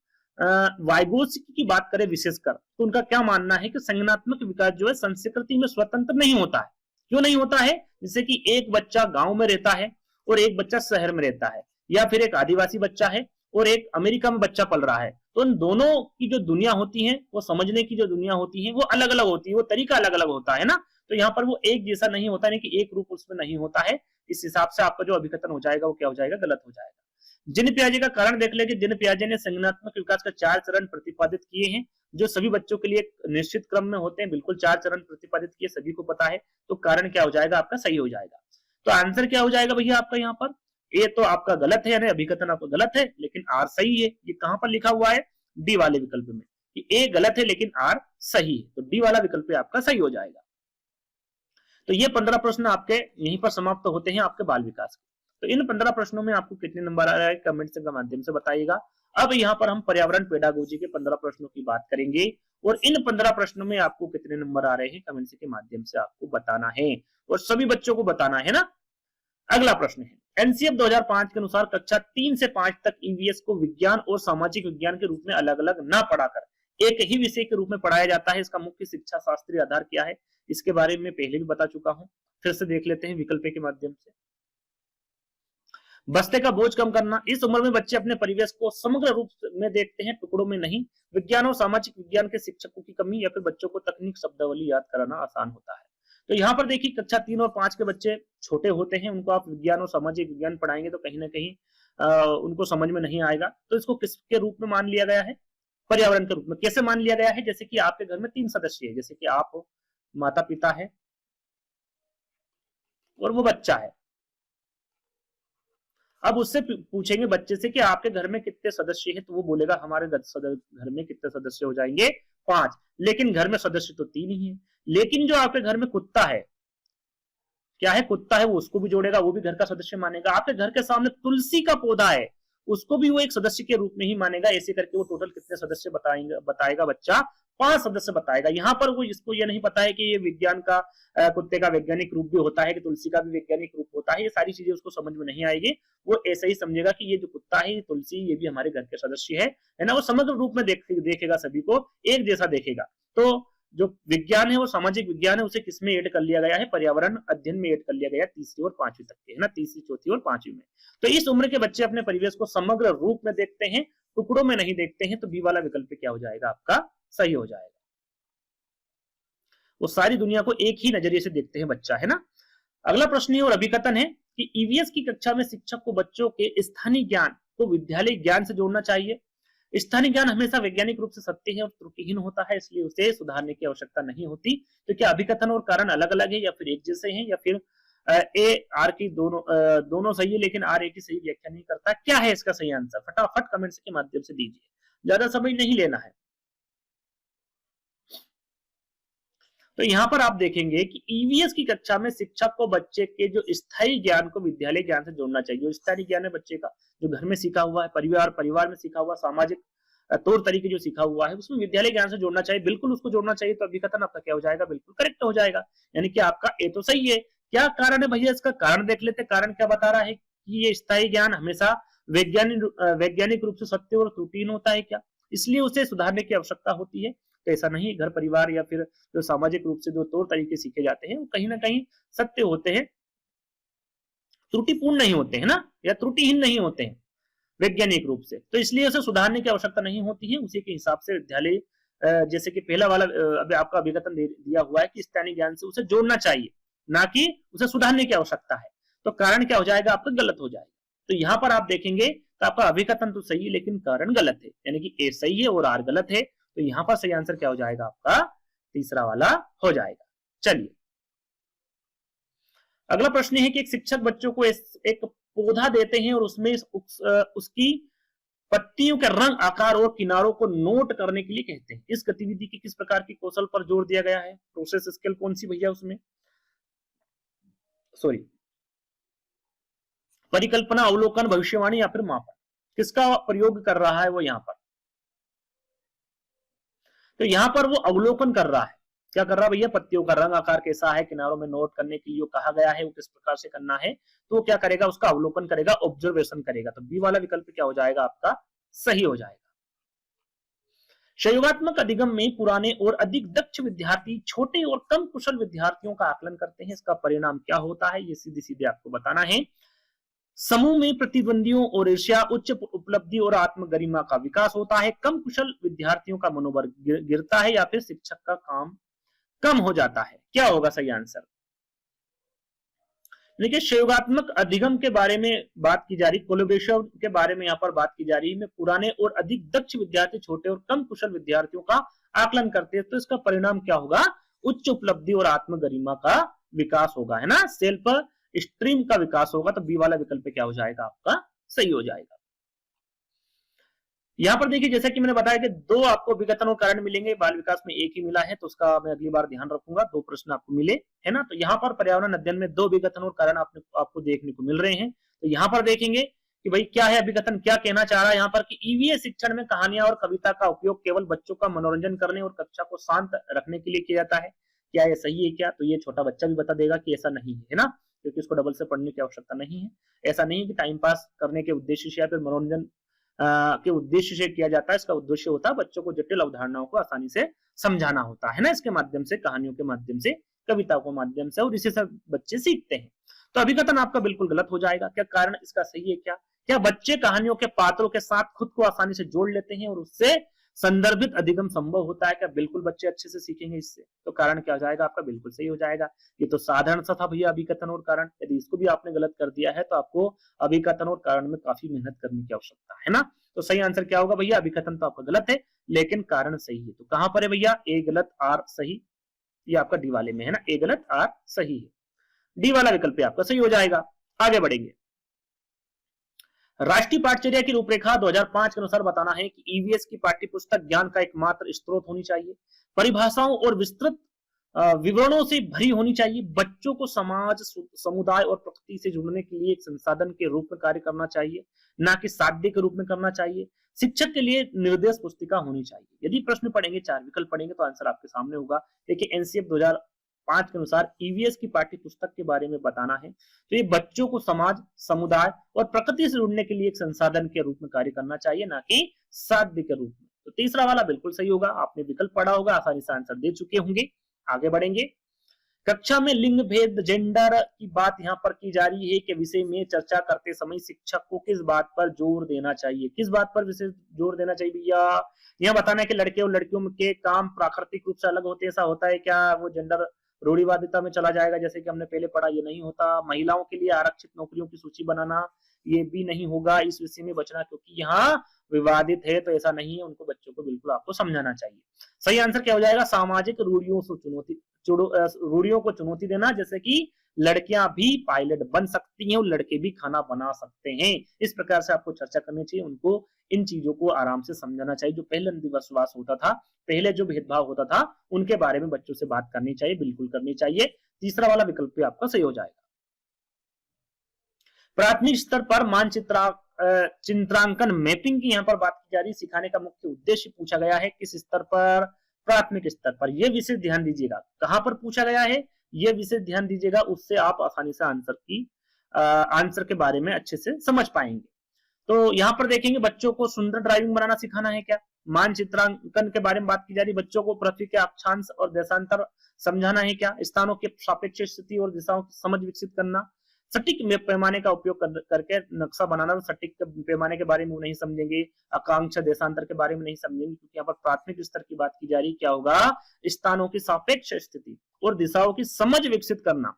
वाइगोत्स्की की बात करें विशेषकर, तो उनका क्या मानना है कि संज्ञानात्मक विकास जो है संस्कृति में स्वतंत्र नहीं होता है। क्यों नहीं होता है, जैसे कि एक बच्चा गांव में रहता है और एक बच्चा शहर में रहता है, या फिर एक आदिवासी बच्चा है और एक अमेरिका में बच्चा पल रहा है, तो उन दोनों की जो दुनिया होती है, वो समझने की जो दुनिया होती है वो अलग अलग होती है, वो तरीका अलग अलग होता है ना। तो यहाँ पर वो एक जैसा नहीं होता, नहीं कि एक रूप उसमें नहीं होता है। इस हिसाब से आपका जो अभिकथन हो जाएगा वो क्या हो जाएगा, गलत हो जाएगा। जिन पियाजे का कारण देख लेंगे, जिन पियाजे ने संज्ञानात्मक विकास का 4 चरण प्रतिपादित किए हैं जो सभी बच्चों के लिए निश्चित क्रम में होते हैं, बिल्कुल 4 चरण प्रतिपादित किए, सभी को पता है, तो कारण क्या हो जाएगा आपका, सही हो जाएगा। तो आंसर क्या हो जाएगा भैया आपका, यहाँ पर ए तो आपका गलत है, यानी अभिकथन आपका गलत है, लेकिन आर सही है। ये कहां पर लिखा हुआ है, डी वाले विकल्प में, कि ए गलत है लेकिन आर सही है, तो डी वाला विकल्प आपका सही हो जाएगा। तो ये 15 प्रश्न आपके यहीं पर समाप्त होते हैं आपके बाल विकास के। तो इन 15 प्रश्नों में आपको कितने नंबर आ रहा है, कमेंट के माध्यम से बताइएगा। अब यहाँ पर हम पर्यावरण पेडागोजी के 15 प्रश्नों की बात करेंगे और इन 15 प्रश्नों में आपको कितने नंबर आ रहे हैं कमेंट के माध्यम से आपको बताना है और सभी बच्चों को बताना है ना। अगला प्रश्न है, एनसीएफ 2005 के अनुसार कक्षा 3 से 5 तक ईवीएस को विज्ञान और सामाजिक विज्ञान के रूप में अलग अलग ना पढ़ाकर एक ही विषय के रूप में पढ़ाया जाता है। इसका मुख्य शिक्षा शास्त्रीय आधार क्या है, इसके बारे में पहले भी बता चुका हूं, फिर से देख लेते हैं विकल्प के माध्यम से। बस्ते का बोझ कम करना, इस उम्र में बच्चे अपने परिवेश को समग्र रूप में देखते हैं, टुकड़ों में नहीं। विज्ञान और सामाजिक विज्ञान के शिक्षकों की कमी, या फिर बच्चों को तकनीक शब्दावली याद कराना आसान होता है। तो यहाँ पर देखिए कक्षा 3 और 5 के बच्चे छोटे होते हैं, उनको आप विज्ञान और सामाजिक विज्ञान पढ़ाएंगे तो कहीं ना कहीं उनको समझ में नहीं आएगा। तो इसको किसके रूप में मान लिया गया है, पर्यावरण के रूप में। कैसे मान लिया गया है, जैसे कि आपके घर में 3 सदस्य है, जैसे कि आप हो, माता पिता है और वो बच्चा है। अब उससे पूछेंगे बच्चे से कि आपके घर में कितने सदस्य हैं, तो वो बोलेगा हमारे घर में कितने सदस्य हो जाएंगे, 5। लेकिन घर में सदस्य तो 3 ही है। लेकिन जो आपके घर में कुत्ता है, क्या है, कुत्ता है, वो उसको भी जोड़ेगा, वो भी घर का सदस्य मानेगा। आपके घर के सामने तुलसी का पौधा है, उसको भी वो एक सदस्य के रूप में ही मानेगा। ऐसे करके वो टोटल कितने सदस्य बताएगा बच्चा, 5 सदस्य बताएगा। यहाँ पर वो इसको ये नहीं पता है कि ये विज्ञान का कुत्ते का वैज्ञानिक रूप भी होता है, कि तुलसी का भी वैज्ञानिक रूप होता है। ये सारी चीजें उसको समझ में नहीं आएगी। वो ऐसा ही समझेगा कि ये जो कुत्ता है, ये तुलसी, ये भी हमारे घर के सदस्य है ना। वो समग्र रूप में देखेगा, सभी को एक जैसा देखेगा। तो जो विज्ञान है वो सामाजिक विज्ञान है, उसे किसमें ऐड कर लिया गया है, पर्यावरण अध्ययन में ऐड कर लिया गया, 3री और 5वीं तक के, है ना, 3री, 4थी और 5वीं में। तो इस उम्र के बच्चे अपने परिवेश को समग्र रूप में देखते हैं, टुकड़ों में नहीं देखते हैं। तो बी वाला विकल्प क्या हो जाएगा आपका, सही हो जाएगा। वो सारी दुनिया को एक ही नजरिए से देखते हैं बच्चा, है ना। अगला प्रश्न और अभिकथन है कि ईवीएस की कक्षा में शिक्षक को बच्चों के स्थानीय ज्ञान को विद्यालय ज्ञान से जोड़ना चाहिए। स्थानीय ज्ञान हमेशा वैज्ञानिक रूप से सत्य है और त्रुटिहीन होता है, इसलिए उसे सुधारने की आवश्यकता नहीं होती। तो क्या अभिकथन और कारण अलग अलग है, या फिर एक जैसे हैं, या फिर ए आर की दोनों सही है लेकिन आर ए की सही व्याख्या नहीं करता। क्या है इसका सही आंसर, फटाफट कमेंट्स के माध्यम से दीजिए, ज्यादा समय नहीं लेना है। तो यहाँ पर आप देखेंगे कि ईवीएस की कक्षा में शिक्षक को बच्चे के जो स्थायी ज्ञान को विद्यालय ज्ञान से जोड़ना चाहिए। स्थायी ज्ञान है बच्चे का जो घर में सीखा हुआ है, परिवार में सीखा हुआ, सामाजिक तौर तरीके जो सीखा हुआ है, उसमें विद्यालय ज्ञान से जोड़ना चाहिए, बिल्कुल उसको जोड़ना चाहिए। तो अभिकथन आपका क्या हो जाएगा, बिल्कुल करेक्ट हो जाएगा, यानी कि आपका ए तो सही है। क्या कारण है भैया, इसका कारण देख लेते। कारण क्या बता रहा है कि ये स्थायी ज्ञान हमेशा वैज्ञानिक रूप से सत्य और त्रुटिहीन होता है क्या, इसलिए उसे सुधारने की आवश्यकता होती है। तो ऐसा नहीं, घर परिवार या फिर जो सामाजिक रूप से जो तौर तरीके सीखे जाते हैं वो कहीं ना कहीं सत्य होते हैं, त्रुटिपूर्ण नहीं होते हैं ना, या त्रुटिहीन नहीं होते हैं वैज्ञानिक रूप से। तो इसलिए उसे सुधारने की आवश्यकता नहीं होती है, उसी के हिसाब से विद्यालय जैसे कि पहला वाला अभी आपका अभिकथन दिया हुआ है कि स्थानीय ज्ञान से उसे जोड़ना चाहिए, ना कि उसे सुधारने की आवश्यकता है। तो कारण क्या हो जाएगा आपका? गलत हो जाएगा। तो यहां पर आप देखेंगे तो आपका अभिकथन तो सही है लेकिन कारण गलत है, यानी कि ए सही है और आर गलत है। तो यहां पर सही आंसर क्या हो जाएगा आपका? तीसरा वाला हो जाएगा। चलिए अगला प्रश्न है कि एक शिक्षक बच्चों को एक पौधा देते हैं और उसमें उसकी पत्तियों के रंग, आकार और किनारों को नोट करने के लिए कहते हैं। इस गतिविधि की किस प्रकार की कौशल पर जोर दिया गया है? प्रोसेस स्किल कौन सी भैया उसमें? सॉरी, परिकल्पना, अवलोकन, भविष्यवाणी या फिर मापन, किसका प्रयोग कर रहा है वो यहां पर? तो यहां पर वो अवलोकन कर रहा है। क्या कर रहा है भैया? पत्तियों का रंग, आकार कैसा है, किनारों में नोट करने के लिए कहा गया है वो किस प्रकार से करना है, तो वो क्या करेगा? उसका अवलोकन करेगा, ऑब्जर्वेशन करेगा। तो बी वाला विकल्प क्या हो जाएगा आपका? सही हो जाएगा। सहयोगात्मक अधिगम में पुराने और अधिक दक्ष विद्यार्थी छोटे और कम कुशल विद्यार्थियों का आकलन करते हैं। इसका परिणाम क्या होता है ये सीधे सीधे आपको बताना है। समूह में प्रतिद्वंदियों और ईर्ष्या, उच्च उपलब्धि और आत्मगरिमा का विकास होता है। कम कुशल विद्यार्थियों का मनोबल गिरता है या फिर शिक्षक का काम कम हो जाता है। क्या होगा सही आंसर? देखिए सहयोगात्मक अधिगम के बारे में बात की जा रही, कोलैबोरेशन के बारे में यहाँ पर बात की जा रही है। पुराने और अधिक दक्ष विद्यार्थी छोटे और कम कुशल विद्यार्थियों का आकलन करते हैं। तो इसका परिणाम क्या होगा? उच्च उपलब्धि और आत्मगरिमा का विकास होगा, है ना, सेल्फ स्ट्रीम का विकास होगा। तो बी वाला विकल्प क्या हो जाएगा आपका? सही हो जाएगा। यहाँ पर देखिए जैसा कि मैंने बताया कि दो आपको विघटन और कारण मिलेंगे, बाल विकास में एक ही मिला है, तो उसका मैं अगली बार ध्यान रखूंगा। दो प्रश्न आपको मिले, है ना। तो यहाँ पर पर्यावरण अध्ययन में दो विघटन और कारण आपको देखने को मिल रहे हैं। तो यहाँ पर देखेंगे कि भाई क्या है अभिकथन, क्या कहना चाह रहा है यहाँ पर कि ईवीएस शिक्षण में कहानियां और कविता का उपयोग केवल बच्चों का मनोरंजन करने और कक्षा को शांत रखने के लिए किया जाता है। क्या ये सही है क्या? तो ये छोटा बच्चा भी बता देगा कि ऐसा नहीं है ना, क्योंकि इसको डबल से पढ़ने की आवश्यकता नहीं है। ऐसा नहीं है कि टाइम पास करने के उद्देश्य से या फिर मनोरंजन के उद्देश्य से किया जाता है। इसका उद्देश्य होता है बच्चों को जटिल अवधारणाओं को आसानी से समझाना होता है ना, इसके माध्यम से, कहानियों के माध्यम से, कविता के माध्यम से, और इसी से बच्चे सीखते हैं। तो अभिकथन आपका बिल्कुल गलत हो जाएगा। क्या कारण इसका सही है? क्या क्या बच्चे कहानियों के पात्रों के साथ खुद को आसानी से जोड़ लेते हैं और उससे संदर्भित अधिगम संभव होता है? क्या बिल्कुल बच्चे अच्छे से सीखेंगे इससे? तो कारण क्या हो जाएगा आपका? बिल्कुल सही हो जाएगा। ये तो साधारण सा था भैया अभिकथन और कारण। यदि इसको भी आपने गलत कर दिया है तो आपको अभिकथन और कारण में काफी मेहनत करने की आवश्यकता है ना। तो सही आंसर क्या होगा भैया? अभिकथन तो आपका गलत है लेकिन कारण सही है। तो कहां पर है भैया? ए गलत आर सही, ये आपका डी वाले में है ना, ए गलत आर सही है। डी वाला विकल्प आपका सही हो जाएगा। आगे बढ़ेंगे। राष्ट्रीय पाठ्यचर्या की रूपरेखा 2005 के अनुसार बताना है कि ईवीएस की पाठ्य पुस्तक ज्ञान का एकमात्र स्रोत होनी चाहिए, परिभाषाओं और विस्तृत विवरणों से भरी होनी चाहिए, बच्चों को समाज, समुदाय और प्रकृति से जुड़ने के लिए एक संसाधन के रूप में कार्य करना चाहिए, ना कि साध्य के रूप में करना चाहिए, शिक्षक के लिए निर्देश पुस्तिका होनी चाहिए। यदि प्रश्न पढ़ेंगे, चार विकल्प पढ़ेंगे तो आंसर आपके सामने होगा। देखिए एनसीएफ 2005 के अनुसार ईवीएस की पाठ्य पुस्तक के बारे में बताना है तो ये बच्चों को समाज, समुदाय और प्रकृति से जुड़ने के लिए एक संसाधन के रूप में कार्य करना चाहिए, ना कि साध्य के रूप में। तो तीसरा वाला बिल्कुल सही होगा। आपने विकल्प पढ़ा होगा, आसानी से आंसर दे चुके होंगे। आगे बढ़ेंगे। कक्षा में लिंग भेद, जेंडर की बात यहाँ पर की जा रही है कि विषय में चर्चा करते समय शिक्षक को किस बात पर जोर देना चाहिए? किस बात पर विशेष जोर देना चाहिए भैया? यहाँ बताना है कि लड़के और लड़कियों के काम प्राकृतिक रूप से अलग होते हैं, ऐसा होता है क्या? वो जेंडर रूढ़िवादिता में चला जाएगा जैसे कि हमने पहले पढ़ा, ये नहीं होता। महिलाओं के लिए आरक्षित नौकरियों की सूची बनाना, ये भी नहीं होगा। इस विषय में बचना क्योंकि यहाँ विवादित है, तो ऐसा नहीं है। उनको, बच्चों को बिल्कुल आपको समझाना चाहिए। सही आंसर क्या हो जाएगा? सामाजिक रूढ़ियों से रूढ़ियों को चुनौती देना, जैसे कि लड़कियां भी पायलट बन सकती हैं और लड़के भी खाना बना सकते हैं। इस प्रकार से आपको चर्चा करनी चाहिए। उनको इन चीजों को आराम से समझाना चाहिए। जो पहले अंधविश्वास होता था, पहले जो भेदभाव होता था, उनके बारे में बच्चों से बात करनी चाहिए, बिल्कुल करनी चाहिए। तीसरा वाला विकल्प भी आपका सही हो जाएगा। प्राथमिक स्तर पर मानचित्र चित्रांकन मैपिंग की यहाँ पर बात की जा रही है। सिखाने का मुख्य उद्देश्य पूछा गया है किस स्तर पर? प्राथमिक स्तर पर। यह विषय ध्यान दीजिएगा, कहां पर पूछा गया है यह विषय ध्यान दीजिएगा, उससे आप आसानी से आंसर के बारे में अच्छे से समझ पाएंगे। तो यहाँ पर देखेंगे बच्चों को सुंदर ड्राइविंग बनाना सिखाना है क्या? मानचित्रांकन के बारे में बात की जा रही, बच्चों को पृथ्वी के अक्षांश और देशांतर समझाना है क्या? स्थानों के सापेक्ष स्थिति और दिशाओं की समझ विकसित करना, सटीक पैमाने का उपयोग करके नक्शा बनाना। तो सटीक पैमाने के बारे में नहीं समझेंगे, अक्षांश देशांतर के बारे में नहीं समझेंगे, क्योंकि यहाँ पर प्राथमिक स्तर की बात की जा रही। क्या होगा? स्थानों की सापेक्ष स्थिति और दिशाओं की समझ विकसित करना,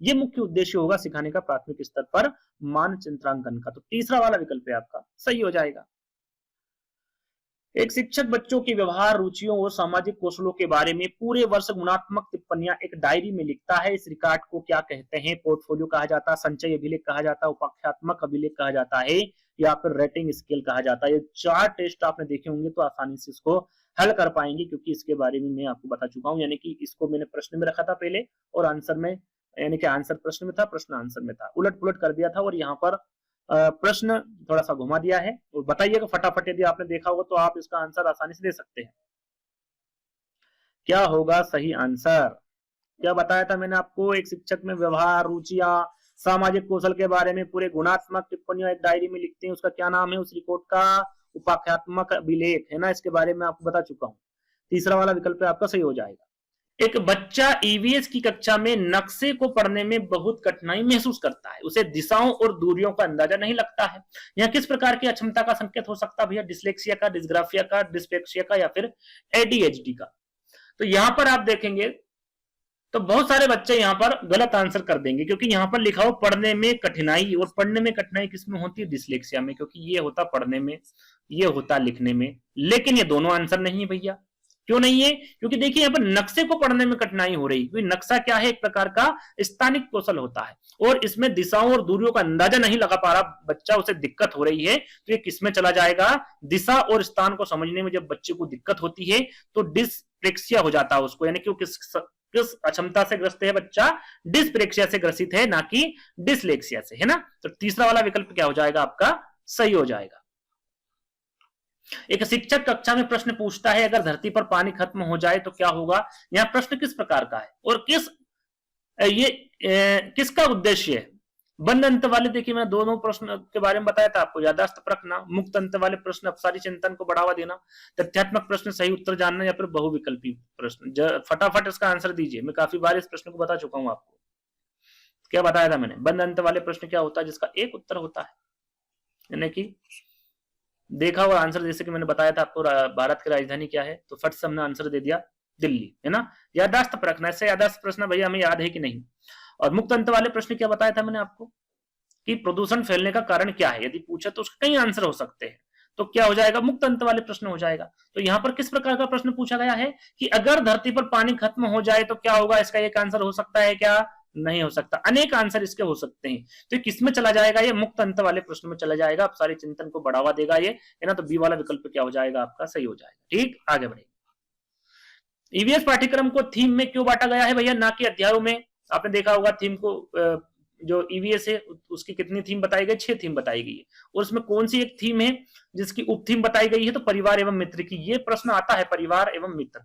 ये मुख्य उद्देश्य होगा सिखाने का प्राथमिक स्तर पर मानचित्रांकन का। तो तीसरा वाला विकल्प है आपका सही हो जाएगा। एक शिक्षक बच्चों के व्यवहार, रुचियों और सामाजिक कौशलों के बारे में पूरे वर्ष गुणात्मक टिप्पणियां एक डायरी में लिखता है। इस रिकॉर्ड को क्या कहते हैं? पोर्टफोलियो कहा जाता है, संचय अभिलेख कहा जाता है, उपाख्यात्मक अभिलेख कहा जाता है, या फिर रेटिंग स्केल कहा जाता है। ये 4 टेस्ट आपने देखे होंगे तो आसानी से इसको हल कर पाएंगे, क्योंकि इसके बारे में मैं आपको बता चुका हूं। यानी कि इसको मैंने प्रश्न में रखा था पहले और आंसर में, यानी कि आंसर प्रश्न में था, प्रश्न आंसर में था, उलट पुलट कर दिया था और यहाँ पर प्रश्न थोड़ा सा घुमा दिया है। और बताइएगा फटाफट, यदि आपने देखा होगा तो आप इसका आंसर आसानी से दे सकते हैं। क्या होगा सही आंसर? क्या बताया था मैंने आपको? एक शिक्षक में व्यवहार, रुचियां, सामाजिक कौशल के बारे में पूरे गुणात्मक टिप्पणियां एक डायरी में लिखते हैं। उसका क्या नाम है? उस रिपोर्ट का उपाख्यात्मक अभिलेख है ना। इसके बारे में आपको बता चुका हूं। तीसरा वाला विकल्प आपका सही हो जाएगा। एक बच्चा ईवीएस की कक्षा में नक्शे को पढ़ने में बहुत कठिनाई महसूस करता है। उसे दिशाओं और दूरियों का अंदाजा नहीं लगता है। यह किस प्रकार की अक्षमता का संकेत हो सकता है भैया? डिसलेक्सिया का, डिस्ग्राफिया का, डिस्पेक्सिया का, या फिर एडीएचडी का? तो यहां पर आप देखेंगे तो बहुत सारे बच्चे यहां पर गलत आंसर कर देंगे, क्योंकि यहां पर लिखा हो पढ़ने में कठिनाई, और पढ़ने में कठिनाई किसमें होती है? डिसलेक्सिया में, क्योंकि ये होता पढ़ने में, ये होता लिखने में। लेकिन ये दोनों आंसर नहीं है भैया। क्यों नहीं है? क्योंकि देखिए यहाँ पर नक्शे को पढ़ने में कठिनाई हो रही है, क्योंकि नक्शा क्या है? एक प्रकार का स्थानिक कौशल होता है, और इसमें दिशाओं और दूरियों का अंदाजा नहीं लगा पा रहा बच्चा, उसे दिक्कत हो रही है। तो ये किसमें चला जाएगा? दिशा और स्थान को समझने में जब बच्चे को दिक्कत होती है तो डिस्प्रेक्सिया हो जाता है उसको, यानी कि किस अक्षमता से ग्रस्त है बच्चा? डिस्प्रेक्सिया से ग्रसित है, ना कि डिसलेक्सिया से, है ना। तो तीसरा वाला विकल्प क्या हो जाएगा आपका? सही हो जाएगा। एक शिक्षक कक्षा में प्रश्न पूछता है, अगर धरती पर पानी खत्म हो जाए तो क्या होगा? यह प्रश्न किस प्रकार का है और किसका उद्देश्य है? बंद अंत वाले, देखिए मैं दोनों प्रश्न के बारे में बताया था आपको, याददाश्त परखना। मुक्त अंत वाले प्रश्न अपसारी चिंतन को बढ़ावा देना। तथ्यात्मक प्रश्न सही उत्तर जानना, या फिर बहुविकल्पी प्रश्न। फटाफट इसका आंसर दीजिए, मैं काफी बार इस प्रश्न को बता चुका हूं आपको। क्या बताया था मैंने? बंद अंत वाले प्रश्न क्या होता है? जिसका एक उत्तर होता है, यानी कि देखा हुआ आंसर, जैसे कि मैंने बताया था आपको भारत की राजधानी क्या है, तो फट से हमने आंसर दे दिया दिल्ली, है ना। याददाश्त परखना, इससे याददाश्त प्रश्न भैया हमें याद है कि नहीं। और मुक्त अंत वाले प्रश्न क्या बताया था मैंने आपको कि प्रदूषण फैलने का कारण क्या है, यदि पूछे तो उसके कई आंसर हो सकते हैं। तो क्या हो जाएगा? मुक्त अंत वाले प्रश्न हो जाएगा। तो यहाँ पर किस प्रकार का प्रश्न पूछा गया है कि अगर धरती पर पानी खत्म हो जाए तो क्या होगा? इसका एक आंसर हो सकता है क्या? नहीं हो सकता, अनेक आंसर इसके हो सकते हैं। तो किसमें चला जाएगा? ये मुक्त अंत वाले प्रश्न में चला जाएगा। अब सारे चिंतन को बढ़ावा देगा ये, है ना। तो बी वाला विकल्प क्या हो जाएगा आपका? सही हो जाएगा। ठीक, आगे बढ़े। ईवीएस पाठ्यक्रम को थीम में क्यों बांटा गया है भैया, ना कि अध्यायों में? आपने देखा होगा थीम को, जो ईवीएस है उसकी कितनी थीम बताई गई? 6 थीम बताई गई है। और उसमें कौन सी एक थीम है जिसकी उप थीम बताई गई है? तो परिवार एवं मित्र की। ये प्रश्न आता है, परिवार एवं मित्र,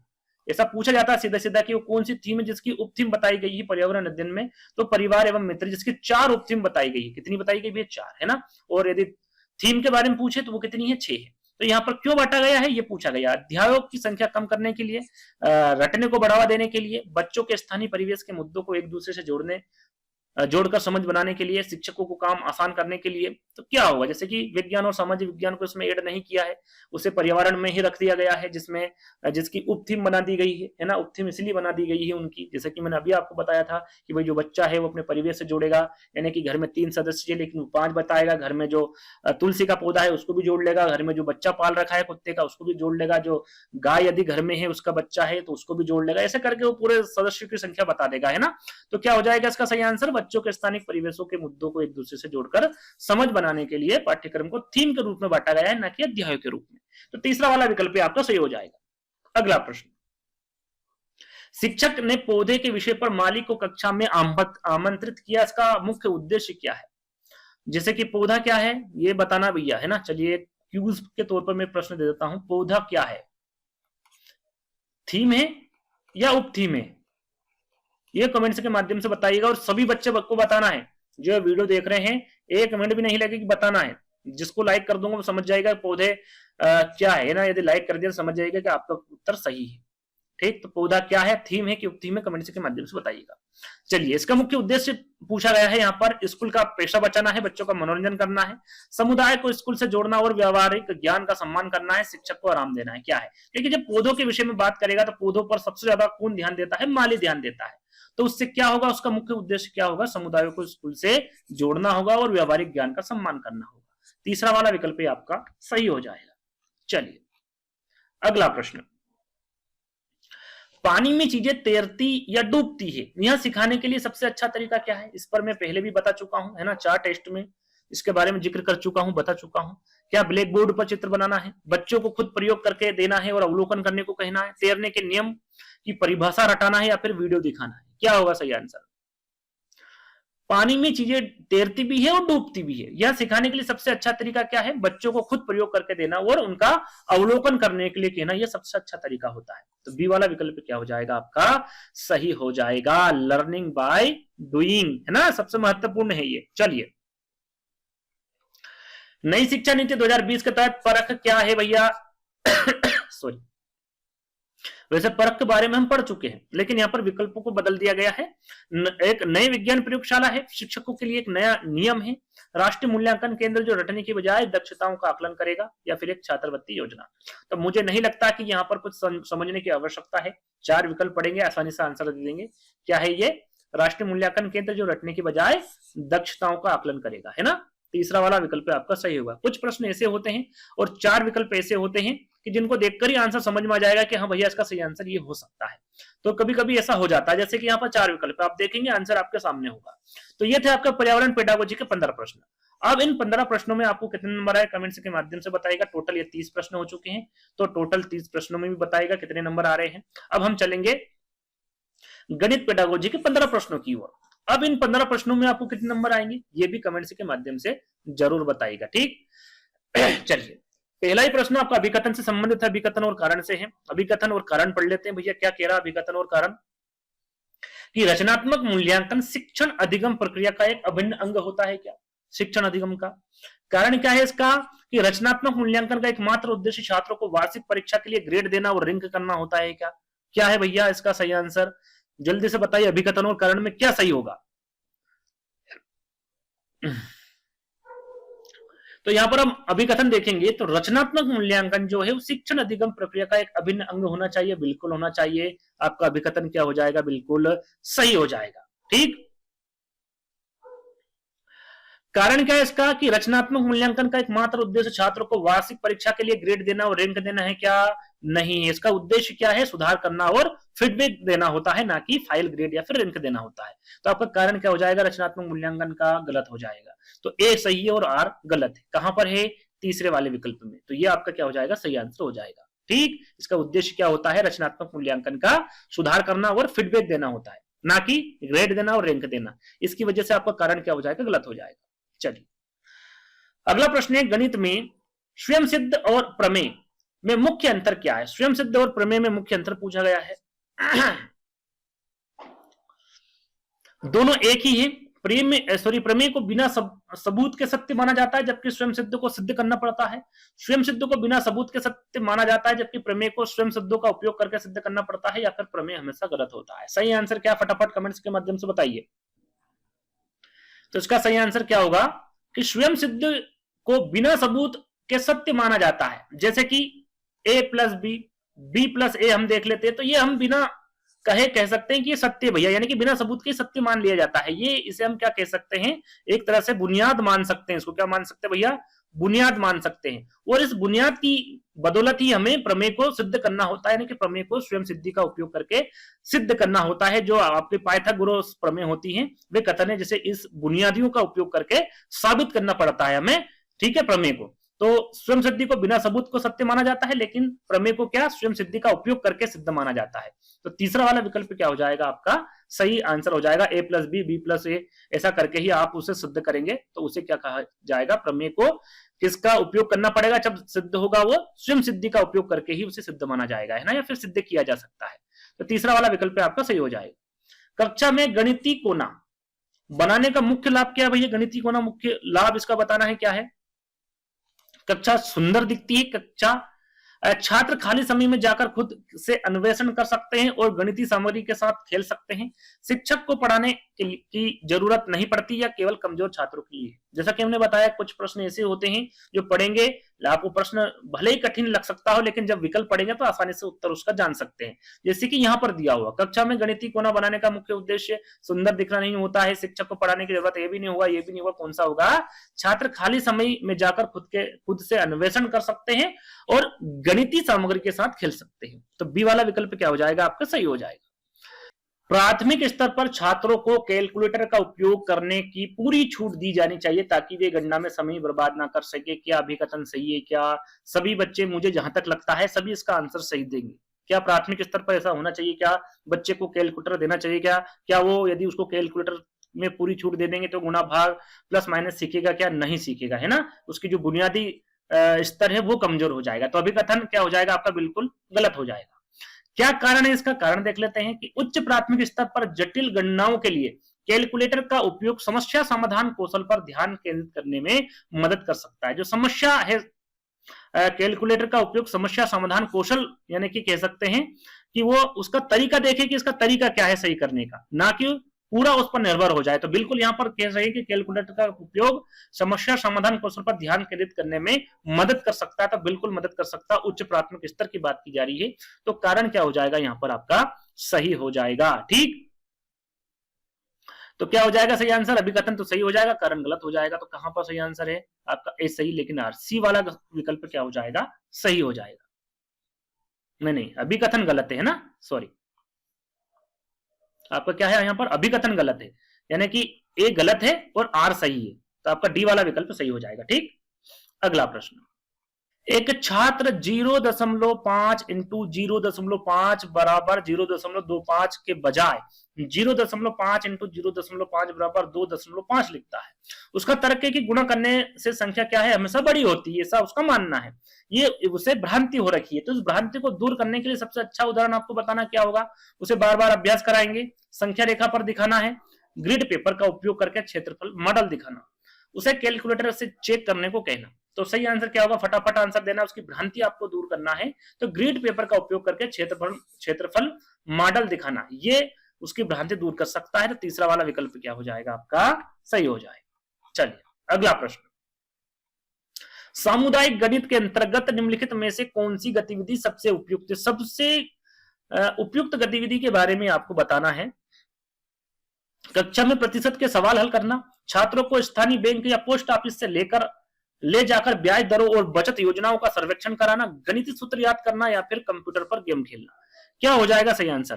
ऐसा पूछा जाता है सीधा सीधा कि वो कौन सी थीम है जिसकी उप थीम बताई गई है पर्यावरण अध्ययन में? तो परिवार एवं मित्र, जिसकी 4 उप थीम बताई गई है। कितनी बताई गई है? 4, है ना। और यदि थीम के बारे में पूछे तो वो कितनी है? 6 है। तो यहाँ पर क्यों बांटा गया है ये पूछा गया। अध्यायों की संख्या कम करने के लिए, रटने को बढ़ावा देने के लिए, बच्चों के स्थानीय परिवेश के मुद्दों को एक दूसरे से जोड़कर समझ बनाने के लिए, शिक्षकों को काम आसान करने के लिए। तो क्या होगा? जैसे कि विज्ञान और सामाजिक विज्ञान को इसमें ऐड नहीं किया है, उसे पर्यावरण में ही रख दिया गया है, जिसकी उप थीम बना दी गई है ना। उप थीम इसलिए बना दी गई है उनकी, जैसे कि मैंने अभी आपको बताया था कि भाई जो बच्चा है वो अपने परिवेश से जोड़ेगा, यानी कि घर में 3 सदस्य है लेकिन वो 5 बताएगा। घर में जो तुलसी का पौधा है उसको भी जोड़ लेगा, घर में जो बच्चा पाल रखा है कुत्ते का उसको भी जोड़ लेगा, जो गाय यदि घर में है उसका बच्चा है तो उसको भी जोड़ लेगा। ऐसे करके वो पूरे सदस्यों की संख्या बता देगा, है ना। तो क्या हो जाएगा इसका सही आंसर? बच्चों के स्थानिक परिवेशों के मुद्दों को एक दूसरे से जोड़कर समझ बनाने के लिए पाठ्यक्रम को थीम के रूप में बांटा गया है, न कि अध्यायों के रूप में। तो तीसरा वाला विकल्प आपका सही हो जाएगा। अगला प्रश्न, शिक्षक ने पौधे के विषय पर माली को कक्षा में आमंत्रित किया, इसका मुख्य उद्देश्य क्या है? जैसे कि पौधा क्या है ये बताना भैया, है ना। चलिए क्यूज के तौर पर मैं प्रश्न दे देता हूं, पौधा क्या है? थीम है या उप थीम है? ये कमेंट्स के माध्यम से बताइएगा, और सभी बच्चे को बताना है जो वीडियो देख रहे हैं। 1 मिनट भी नहीं लगेगी, बताना है। जिसको लाइक कर दूंगा वो समझ जाएगा पौधे क्या है ना। यदि लाइक कर दिया तो समझ जाएगा कि आपका उत्तर सही है। ठीक, तो पौधा क्या है, थीम है कि उपथीम है, कमेंट के माध्यम से बताइएगा। चलिए, इसका मुख्य उद्देश्य पूछा गया है यहाँ पर, स्कूल का पैसा बचाना है, बच्चों का मनोरंजन करना है, समुदाय को स्कूल से जोड़ना और व्यावहारिक ज्ञान का सम्मान करना है, शिक्षक को आराम देना है। क्या है, देखिए जब पौधों के विषय में बात करेगा तो पौधों पर सबसे ज्यादा कौन ध्यान देता है, माली ध्यान देता है। तो उससे क्या होगा, उसका मुख्य उद्देश्य क्या होगा, समुदायों को स्कूल से जोड़ना होगा और व्यावहारिक ज्ञान का सम्मान करना होगा। तीसरा वाला विकल्प आपका सही हो जाएगा। चलिए अगला प्रश्न, पानी में चीजें तैरती या डूबती है, यह सिखाने के लिए सबसे अच्छा तरीका क्या है। इस पर मैं पहले भी बता चुका हूं, है ना, 4 टेस्ट में इसके बारे में जिक्र कर चुका हूं, बता चुका हूं। क्या ब्लैक बोर्ड पर चित्र बनाना है, बच्चों को खुद प्रयोग करके देना है और अवलोकन करने को कहना है, तैरने के नियम की परिभाषा रटाना है या फिर वीडियो दिखाना है। क्या होगा सही आंसर, पानी में चीजें तैरती भी है और डूबती भी है, यह सिखाने के लिए सबसे अच्छा तरीका क्या है, बच्चों को खुद प्रयोग करके देना और उनका अवलोकन करने के लिए कहना, यह सबसे अच्छा तरीका होता है। तो बी वाला विकल्प क्या हो जाएगा आपका, सही हो जाएगा, लर्निंग बाय डूइंग, है ना, सबसे महत्वपूर्ण है ये। चलिए, नई शिक्षा नीति 2020 के तहत परख क्या है भैया सॉरी, वैसे परख के बारे में हम पढ़ चुके हैं, लेकिन यहाँ पर विकल्पों को बदल दिया गया है। एक नई विज्ञान प्रयोगशाला है, शिक्षकों के लिए एक नया नियम है, राष्ट्रीय मूल्यांकन केंद्र जो रटने की बजाय दक्षताओं का आकलन करेगा, या फिर एक छात्रवृत्ति योजना। तो मुझे नहीं लगता कि यहाँ पर कुछ समझने की आवश्यकता है, 4 विकल्प पढ़ेंगे आसानी से आंसर दे देंगे। क्या है ये, राष्ट्रीय मूल्यांकन केंद्र जो रटने की बजाय दक्षताओं का आकलन करेगा, है ना। तीसरा वाला विकल्प आपका सही होगा। कुछ प्रश्न ऐसे होते हैं और 4 विकल्प ऐसे होते हैं कि जिनको देखकर ही आंसर समझ में आ जाएगा कि हाँ भैया इसका सही आंसर ये हो सकता है। तो कभी कभी ऐसा हो जाता है, जैसे कि यहाँ पर 4 विकल्प आप देखेंगे, आंसर आपके सामने होगा। तो ये थे आपका पर्यावरण पेडागोजी के 15 प्रश्न। अब इन 15 प्रश्नों में आपको कितने नंबर आए, कमेंट्स के माध्यम से बताएगा। टोटल ये 30 प्रश्न हो चुके हैं, तो टोटल 30 प्रश्नों में भी बताएगा कितने नंबर आ रहे हैं। अब हम चलेंगे गणित पेडागोजी के 15 प्रश्नों की ओर। अब इन 15 प्रश्नों में आपको कितने नंबर आएंगे, ये भी कमेंट्स के माध्यम से जरूर बताइएगा, ठीक। चलिए, पहला ही प्रश्न आपका अभिकथन से संबंधित है, अभिकथन और कारण से है। अभिकथन और कारण पढ़ लेते हैं भैया। क्या कह रहा है अभिकथन और कारण, कि रचनात्मक मूल्यांकन शिक्षण अधिगम प्रक्रिया का एक अभिन्न अंग होता है। क्या, शिक्षण अधिगम का कारण क्या है इसका, कि रचनात्मक मूल्यांकन का एकमात्र उद्देश्य छात्रों को वार्षिक परीक्षा के लिए ग्रेड देना और रैंक करना होता है। क्या क्या है भैया इसका सही आंसर, जल्दी से बताइए, अभिकथन और कारण में क्या सही होगा। तो यहां पर हम अभिकथन देखेंगे तो रचनात्मक मूल्यांकन जो है वो शिक्षण अधिगम प्रक्रिया का एक अभिन्न अंग होना चाहिए, बिल्कुल होना चाहिए। आपका अभिकथन क्या हो जाएगा, बिल्कुल सही हो जाएगा, ठीक। कारण क्या है इसका, कि रचनात्मक मूल्यांकन का एकमात्र उद्देश्य छात्रों को वार्षिक परीक्षा के लिए ग्रेड देना और रैंक देना है। क्या नहीं, इसका उद्देश्य क्या है, सुधार करना और फीडबैक देना होता है, ना कि फाइल ग्रेड या फिर रैंक देना होता है। तो आपका कारण क्या हो जाएगा, रचनात्मक मूल्यांकन का गलत हो जाएगा। तो ए सही है और आर गलत है। कहां पर है, तीसरे वाले विकल्प में। तो ये आपका क्या हो जाएगा, सही आंसर हो जाएगा, ठीक। इसका उद्देश्य क्या होता है, रचनात्मक मूल्यांकन का सुधार करना और फीडबैक देना होता है, ना कि ग्रेड देना और रैंक देना। इसकी वजह से आपका कारण क्या हो जाएगा, गलत हो जाएगा। चलिए, अगला प्रश्न है गणित में स्वयं सिद्ध और प्रमेय में मुख्य अंतर क्या है। स्वयं सिद्ध और प्रमेय में मुख्य अंतर पूछा गया है। दोनों एक ही है। प्रमेय को बिना सबूत के सत्य माना जाता है, जबकि स्वयं सिद्ध को सिद्ध करना पड़ता है। स्वयं सिद्ध को बिना सबूत के सत्य माना जाता है, जबकि प्रमेय को स्वयं सिद्धों का उपयोग करके सिद्ध करना पड़ता है, या फिर प्रमेय हमेशा गलत होता है। सही आंसर क्या, फटाफट कमेंट्स के माध्यम से बताइए। तो इसका सही आंसर क्या होगा, कि स्वयं सिद्ध को बिना सबूत के सत्य माना जाता है। जैसे कि a प्लस बी प्लस ए हम देख लेते हैं, तो ये हम बिना कह सकते हैं कि ये सत्य भैया, यानी कि बिना सबूत के सत्य मान लिया जाता है। ये इसे हम क्या कह सकते हैं, एक तरह से बुनियाद मान सकते हैं। इसको क्या मान सकते हैं भैया, बुनियाद मान सकते हैं। और इस बुनियाद की बदौलत ही हमें प्रमेय को सिद्ध करना होता है, यानी कि प्रमेय को स्वयं सिद्धि का उपयोग करके सिद्ध करना होता है। जो आपके पाइथागोरस प्रमेय होती हैं वे कथन है, जैसे इस बुनियादियों का उपयोग करके साबित करना पड़ता है हमें, ठीक है, प्रमेय को। तो स्वयं सिद्धि को बिना सबूत को सत्य माना जाता है, लेकिन प्रमेय को क्या, स्वयं सिद्धि का उपयोग करके सिद्ध माना जाता है। तो तीसरा वाला विकल्प क्या हो जाएगा, आपका सही आंसर हो जाएगा। a प्लस बी प्लस ए, ऐसा करके ही आप उसे सिद्ध करेंगे, तो उसे क्या कहा जाएगा, प्रमेय को किसका उपयोग करना पड़ेगा जब सिद्ध होगा, वो स्वयं सिद्धि का उपयोग करके ही उसे सिद्ध माना जाएगा, है ना, या फिर सिद्ध किया जा सकता है। तो तीसरा वाला विकल्प आपका सही हो जाएगा। कक्षा में गणितीय कोना बनाने का मुख्य लाभ क्या है भैया, गणितीय कोना मुख्य लाभ इसका बताना है क्या है। कक्षा सुंदर दिखती है, कक्षा छात्र खाली समय में जाकर खुद से अन्वेषण कर सकते हैं और गणितीय सामग्री के साथ खेल सकते हैं। शिक्षक को पढ़ाने की जरूरत नहीं पड़ती या केवल कमजोर छात्रों के लिए। जैसा कि हमने बताया कुछ प्रश्न ऐसे होते हैं जो पढ़ेंगे, आपको प्रश्न भले ही कठिन लग सकता हो लेकिन जब विकल्प पढ़ेंगे तो आसानी से उत्तर उसका जान सकते हैं। जैसे कि यहाँ पर दिया हुआ, कक्षा में गणितीय कोना बनाने का मुख्य उद्देश्य सुंदर दिखना नहीं होता है, शिक्षक को पढ़ाने की जरूरत ये भी नहीं होगा, ये भी नहीं होगा, कौन सा होगा? छात्र खाली समय में जाकर खुद से अन्वेषण कर सकते हैं और गणितीय सामग्री के साथ खेल सकते हैं। तो बी वाला विकल्प क्या हो जाएगा आपका? सही हो जाएगा। प्राथमिक स्तर पर छात्रों को कैलकुलेटर का उपयोग करने की पूरी छूट दी जानी चाहिए ताकि वे गणना में समय बर्बाद ना कर सके। क्या अभिकथन सही है? क्या सभी बच्चे, मुझे जहां तक लगता है सभी इसका आंसर सही देंगे। क्या प्राथमिक स्तर पर ऐसा होना चाहिए? क्या बच्चे को कैलकुलेटर देना चाहिए? क्या वो यदि उसको कैलकुलेटर में पूरी छूट दे देंगे तो गुणा भाग प्लस माइनस सीखेगा? क्या नहीं सीखेगा, है ना? उसकी जो बुनियादी स्तर है वो कमजोर हो जाएगा। तो अभिकथन क्या हो जाएगा आपका? बिल्कुल गलत हो जाएगा। क्या कारण है इसका? कारण देख लेते हैं कि उच्च प्राथमिक स्तर पर जटिल गणनाओं के लिए कैलकुलेटर का उपयोग समस्या समाधान कौशल पर ध्यान केंद्रित करने में मदद कर सकता है। जो समस्या है, कैलकुलेटर का उपयोग समस्या समाधान कौशल यानी कि कह सकते हैं कि वो उसका तरीका देखे कि इसका तरीका क्या है सही करने का, ना कि पूरा उस पर निर्भर हो जाए। तो बिल्कुल यहां पर कह रहे हैं कि कैलकुलेटर का उपयोग समस्या समाधान कौशल पर ध्यान केंद्रित करने में मदद कर सकता है। तो बिल्कुल मदद कर सकता है। उच्च प्राथमिक स्तर की बात की जा रही है तो कारण क्या हो जाएगा यहां पर आपका? सही हो जाएगा। ठीक, तो क्या हो जाएगा सही आंसर? अभिकथन तो सही हो जाएगा, कारण गलत हो जाएगा। तो कहां पर सही आंसर है आपका? ए सही, लेकिन आर सी वाला विकल्प क्या हो जाएगा? सही हो जाएगा। नहीं, अभिकथन गलत है ना, सॉरी, आपका क्या है यहां पर? अभिकथन गलत है, यानी कि ए गलत है और आर सही है। तो आपका डी वाला विकल्प सही हो जाएगा। ठीक, अगला प्रश्न। एक छात्र 0.5 इंटू 0.5 बराबर 0.25 के बजाय 0.5 इंटू 0.5 बराबर 2.5 लिखता है। उसका तर्क है कि गुणा करने से संख्या क्या है? हमेशा बड़ी होती है, ऐसा उसका मानना है। ये उसे भ्रांति हो रखी है। तो इस भ्रांति को दूर करने के लिए सबसे अच्छा उदाहरण आपको बताना क्या होगा? उसे बार बार अभ्यास कराएंगे, संख्या रेखा पर दिखाना है, ग्रिड पेपर का उपयोग करके क्षेत्रफल मॉडल दिखाना, उसे कैलकुलेटर से चेक करने को कहना। तो सही आंसर क्या होगा? फटाफट आंसर देना, उसकी भ्रांति आपको दूर करना है। तो ग्रिड पेपर का उपयोग करके क्षेत्रफल मॉडल दिखाना, ये उसकी भ्रांति दूर कर सकता है। तो तीसरा वाला विकल्प क्या हो जाएगा आपका? सही हो जाएगा। चलिए अगला प्रश्न। सामुदायिक गणित के अंतर्गत निम्नलिखित में से कौन सी गतिविधि सबसे उपयुक्त है? सबसे उपयुक्त गतिविधि के बारे में आपको बताना है। कक्षा में प्रतिशत के सवाल हल करना, छात्रों को स्थानीय बैंक या पोस्ट ऑफिस से ले जाकर ब्याज दरों और बचत योजनाओं का सर्वेक्षण कराना, गणितीय सूत्र याद करना या फिर कंप्यूटर पर गेम खेलना। क्या हो जाएगा सही आंसर?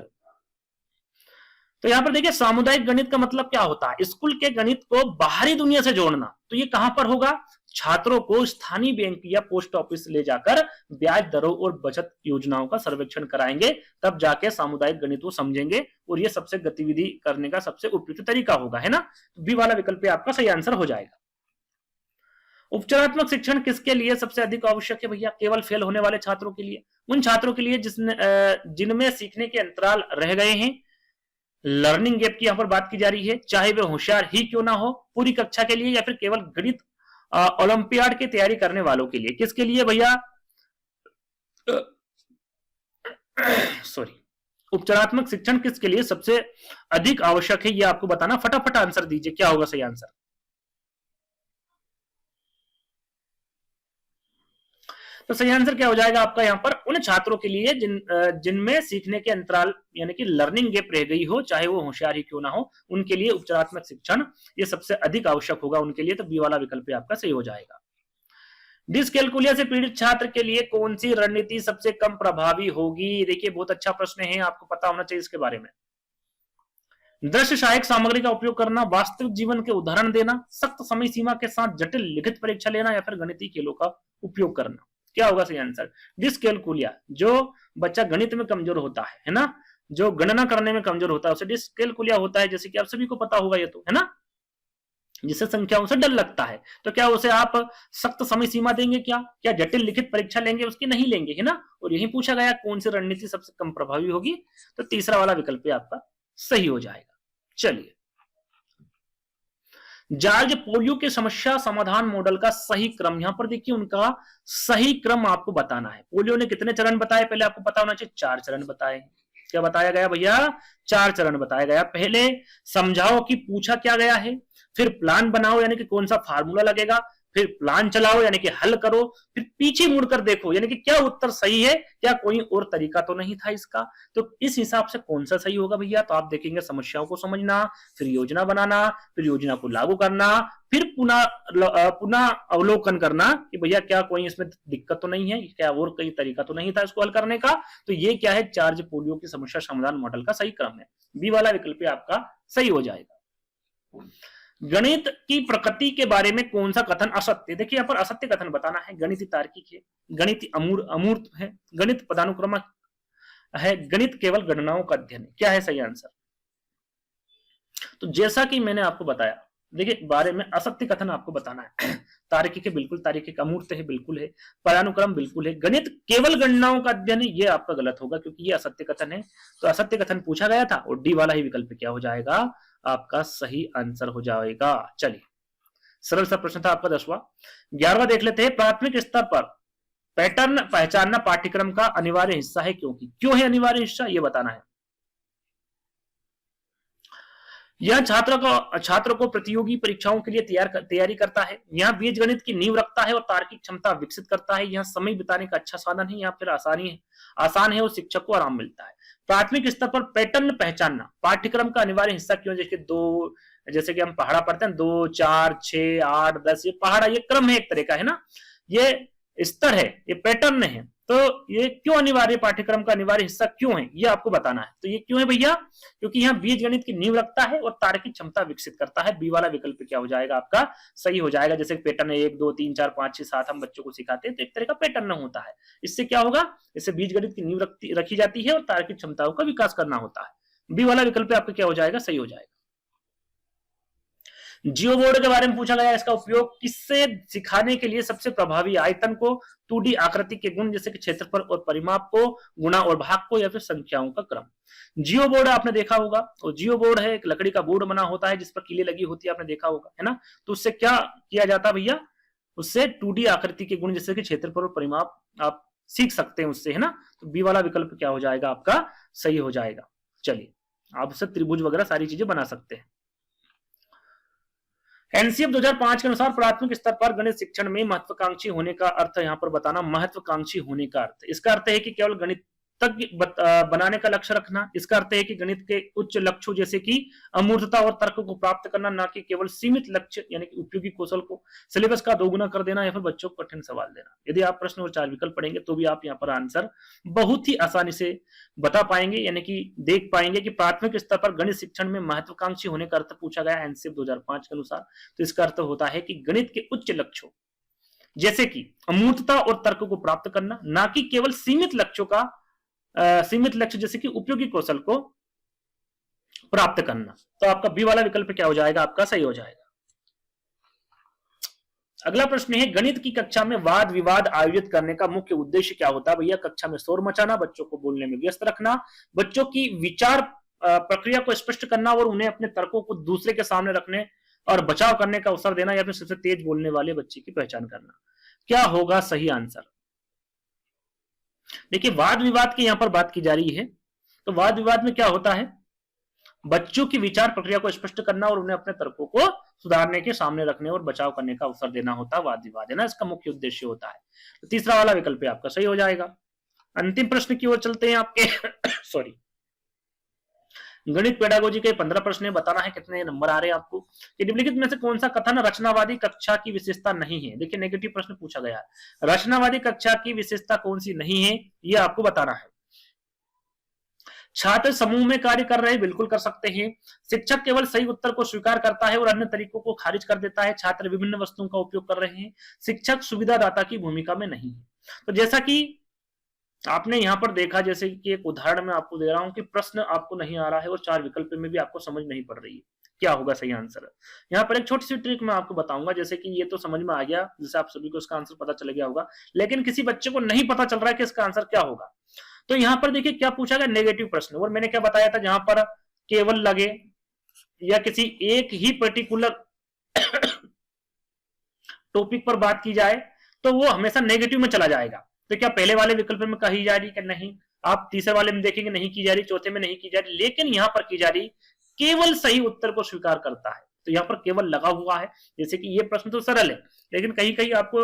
तो यहां पर देखिए सामुदायिक गणित का मतलब क्या होता है? स्कूल के गणित को बाहरी दुनिया से जोड़ना। तो ये कहां पर होगा? छात्रों को स्थानीय बैंक या पोस्ट ऑफिस ले जाकर ब्याज दरों और बचत योजनाओं का सर्वेक्षण कराएंगे, तब जाके सामुदायिक गणित को समझेंगे और ये सबसे गतिविधि करने का सबसे उपयुक्त तरीका होगा, है ना? बी वाला विकल्प आपका सही आंसर हो जाएगा। उपचारात्मक शिक्षण किसके लिए सबसे अधिक आवश्यक है भैया? केवल फेल होने वाले छात्रों के लिए, उन छात्रों के लिए जिनमें सीखने के अंतराल रह गए हैं। लर्निंग गैप की यहां पर बात की जा रही है, चाहे वे होशियार ही क्यों ना हो, पूरी कक्षा के लिए या फिर केवल गणित ओलंपियाड की तैयारी करने वालों के लिए। किसके लिए भैया? सॉरी, उपचारात्मक शिक्षण किसके लिए सबसे अधिक आवश्यक है ये आपको बताना। फटाफट आंसर दीजिए, क्या होगा सही आंसर? तो सही आंसर क्या हो जाएगा आपका यहां पर? उन छात्रों के लिए जिनमें सीखने के अंतराल यानी कि लर्निंग गैप रह गई हो, चाहे वो होशियार ही क्यों ना हो, उनके लिए उपचारात्मक शिक्षण ये सबसे अधिक आवश्यक होगा उनके लिए। तो बी वाला विकल्प आपका सही हो जाएगा। डिसकैलकुलिया से पीड़ित छात्र के लिए कौन सी रणनीति सबसे कम प्रभावी होगी? देखिए बहुत अच्छा प्रश्न है, आपको पता होना चाहिए इसके बारे में। दृश्य सहायक सामग्री का उपयोग करना, वास्तविक जीवन के उदाहरण देना, सख्त समय सीमा के साथ जटिल लिखित परीक्षा लेना या फिर गणितीय खेलों का उपयोग करना। क्या होगा सही आंसर? डिसकैलकुलिया, जो बच्चा गणित में कमजोर होता है ना, जो गणना करने में कमजोर होता है उसे डिसकैलकुलिया होता है। जैसे कि आप सभी को पता होगा ये तो, है ना, जिसे संख्याओं से डर लगता है। तो क्या उसे आप सख्त समय सीमा देंगे? क्या जटिल लिखित परीक्षा लेंगे? उसकी नहीं लेंगे, है ना। और यही पूछा गया कौन सी रणनीति सबसे कम प्रभावी होगी? तो तीसरा वाला विकल्प आपका सही हो जाएगा। चलिए, जॉर्ज पोलियो की समस्या समाधान मॉडल का सही क्रम, यहां पर देखिए उनका सही क्रम आपको बताना है। पोलियो ने कितने चरण बताए, पहले आपको पता होना चाहिए, 4 चरण बताए। क्या बताया गया भैया, 4 चरण बताया गया। पहले समझाओ कि पूछा क्या गया है, फिर प्लान बनाओ यानी कि कौन सा फार्मूला लगेगा, फिर प्लान चलाओ यानी कि हल करो, फिर पीछे मुड़कर देखो यानी कि क्या उत्तर सही है, क्या कोई और तरीका तो नहीं था इसका। तो इस हिसाब से कौन सा सही होगा भैया, तो आप देखेंगे समस्याओं को समझना, फिर योजना बनाना, फिर योजना को लागू करना, फिर पुनः अवलोकन करना कि भैया क्या कोई इसमें दिक्कत तो नहीं है, क्या और कोई तरीका तो नहीं था इसको हल करने का। तो ये क्या है, जॉर्ज पोलियो की समस्या समाधान मॉडल का सही क्रम है। बी वाला विकल्प आपका सही हो जाएगा। गणित की प्रकृति के बारे में कौन सा कथन असत्य, देखिए यहाँ पर असत्य कथन बताना है। गणित तार्किक है, गणित अमूर्त है, गणित पदानुक्रम है, गणित केवल गणनाओं का अध्ययन है। क्या है सही आंसर, तो जैसा कि मैंने आपको बताया, देखिए बारे में असत्य कथन आपको बताना है। तार्किक है बिल्कुल, तार्किक अमूर्त है बिल्कुल है, पदानुक्रम बिल्कुल है, गणित केवल गणनाओं का अध्ययन है, ये आपका गलत होगा क्योंकि ये असत्य कथन है। तो असत्य कथन पूछा गया था और डी वाला ही विकल्प क्या हो जाएगा, आपका सही आंसर हो जाएगा। चलिए सरल सा प्रश्न था आपका 10वां। 11वां देख लेते हैं। प्राथमिक स्तर पर पैटर्न पहचानना पाठ्यक्रम का अनिवार्य हिस्सा है, क्योंकि क्यों है अनिवार्य हिस्सा, ये बताना है। यह छात्र को प्रतियोगी परीक्षाओं के लिए तैयारी करता है। यह बीजगणित की नींव रखता है और तार्किक क्षमता विकसित करता है। यह समय बिताने का अच्छा साधन है, या फिर आसान है और शिक्षक को आराम मिलता है। प्राथमिक स्तर पर पैटर्न पहचानना पाठ्यक्रम का अनिवार्य हिस्सा क्यों, जैसे कि हम पहाड़ा पढ़ते हैं 2 4 6 8 10, ये पहाड़ा ये क्रम है एक तरह का, है ना, ये स्तर है, ये पैटर्न है। तो ये क्यों अनिवार्य, पाठ्यक्रम का अनिवार्य हिस्सा क्यों है, ये आपको बताना है। तो ये क्यों है भैया, क्योंकि यहाँ बीज गणित की नींव रखता है और तार्किक क्षमता विकसित करता है। बी वाला विकल्प क्या हो जाएगा, आपका सही हो जाएगा। जैसे पैटर्न है 1 2 3 4 5 6 7 हम बच्चों को सिखाते हैं, तो एक तरह का पैटर्न होता है। इससे क्या होगा, इससे बीज गणित की नींव रखी जाती है और तार्किक क्षमताओं का विकास करना होता है। बी वाला विकल्प आपका क्या हो जाएगा, सही हो जाएगा। जियो बोर्ड के बारे में पूछा गया, इसका उपयोग किससे सिखाने के लिए सबसे प्रभावी, आयतन को, 2D आकृति के गुण जैसे कि क्षेत्रफल और परिमाप को, गुणा और भाग को, या फिर संख्याओं का क्रम। जियो बोर्ड आपने देखा होगा, और जियो बोर्ड है एक लकड़ी का बोर्ड बना होता है जिस पर कीलें लगी होती है, आपने देखा होगा, है ना। तो उससे क्या किया जाता है भैया, उससे 2D आकृति के गुण जैसे कि क्षेत्रफल और परिमाप आप सीख सकते हैं उससे, है ना। तो बी वाला विकल्प क्या हो जाएगा, आपका सही हो जाएगा। चलिए आप उससे त्रिभुज वगैरह सारी चीजें बना सकते हैं। एनसीएफ 2005 के अनुसार प्राथमिक स्तर पर गणित शिक्षण में महत्वाकांक्षी होने का अर्थ यहां पर बताना। महत्वाकांक्षी होने का अर्थ, इसका अर्थ है कि केवल गणित तक बनाने का लक्ष्य रखना। इसका अर्थ है कि गणित के उच्च लक्ष्यों जैसे कि अमूर्तता और तर्क को प्राप्त करना, ना कि केवल सीमित लक्ष्य यानी कि उपयोगी कौशल को सिलेबस का दोगुना कर देना, या फिर बच्चों को कठिन सवाल देना। यदि आप प्रश्न और 4 विकल्प पढ़ेंगे तो भी आप यहाँ पर आंसर बहुत ही आसानी से बता पाएंगे, यानी कि देख पाएंगे कि प्राथमिक स्तर पर गणित शिक्षण में महत्वाकांक्षी होने का अर्थ पूछा गया एनसीएफ 2005 के अनुसार। तो इसका अर्थ होता है कि गणित के उच्च लक्ष्यों जैसे कि अमूर्तता और तर्क को प्राप्त करना, ना कि केवल सीमित लक्ष्य जैसे कि उपयोगी कौशल को प्राप्त करना। तो आपका बी वाला विकल्प क्या हो जाएगा, आपका सही हो जाएगा। अगला प्रश्न है, गणित की कक्षा में वाद विवाद आयोजित करने का मुख्य उद्देश्य क्या होता है भैया। कक्षा में शोर मचाना, बच्चों को बोलने में व्यस्त रखना, बच्चों की विचार प्रक्रिया को स्पष्ट करना और उन्हें अपने तर्कों को दूसरे के सामने रखने और बचाव करने का अवसर देना, या फिर सबसे तेज बोलने वाले बच्चे की पहचान करना। क्या होगा सही आंसर, देखिए वाद विवाद की यहां पर बात की जा रही है। तो वाद विवाद में क्या होता है, बच्चों की विचार प्रक्रिया को स्पष्ट करना और उन्हें अपने तर्कों को सुधारने के सामने रखने और बचाव करने का अवसर देना होता है वाद विवाद, है ना, इसका मुख्य उद्देश्य होता है। तो तीसरा वाला विकल्प आपका सही हो जाएगा। अंतिम प्रश्न की ओर चलते हैं आपके सॉरी, गणित पेडागोजी के 15 प्रश्न बताना है कितने नंबर आ रहे हैं आपको। निम्नलिखित में से कौन सा कथन रचनावादी कक्षा की विशेषता नहीं है। देखिए नेगेटिव प्रश्न पूछा गया है, रचनावादी कक्षा की विशेषता कौन सी नहीं है, ये आपको बताना है। छात्र समूह में कार्य कर रहे हैं, बिल्कुल कर सकते हैं। शिक्षक केवल सही उत्तर को स्वीकार करता है और अन्य तरीकों को खारिज कर देता है। छात्र विभिन्न वस्तुओं का उपयोग कर रहे हैं। शिक्षक सुविधादाता की भूमिका में नहीं है। तो जैसा कि आपने यहां पर देखा, जैसे कि एक उदाहरण मैं आपको दे रहा हूं कि प्रश्न आपको नहीं आ रहा है और 4 विकल्प में भी आपको समझ नहीं पड़ रही है, क्या होगा सही आंसर। यहाँ पर एक छोटी सी ट्रिक मैं आपको बताऊंगा, जैसे कि ये तो समझ में आ गया, जैसे आप सभी को इसका आंसर पता चल गया होगा, लेकिन किसी बच्चे को नहीं पता चल रहा है कि इसका आंसर क्या होगा। तो यहाँ पर देखिए क्या पूछा गया, नेगेटिव प्रश्न, और मैंने क्या बताया था, जहां पर केवल लगे या किसी एक ही पर्टिकुलर टॉपिक पर बात की जाए तो वो हमेशा नेगेटिव में चला जाएगा। तो क्या पहले वाले विकल्प में कही जा रही कि नहीं, आप तीसरे वाले में देखेंगे नहीं की जा रही, चौथे में नहीं की जा रही, लेकिन यहां पर की जा रही केवल सही उत्तर को स्वीकार करता है। तो यहां पर केवल लगा हुआ है। जैसे कि ये प्रश्न तो सरल है, लेकिन कहीं कहीं आपको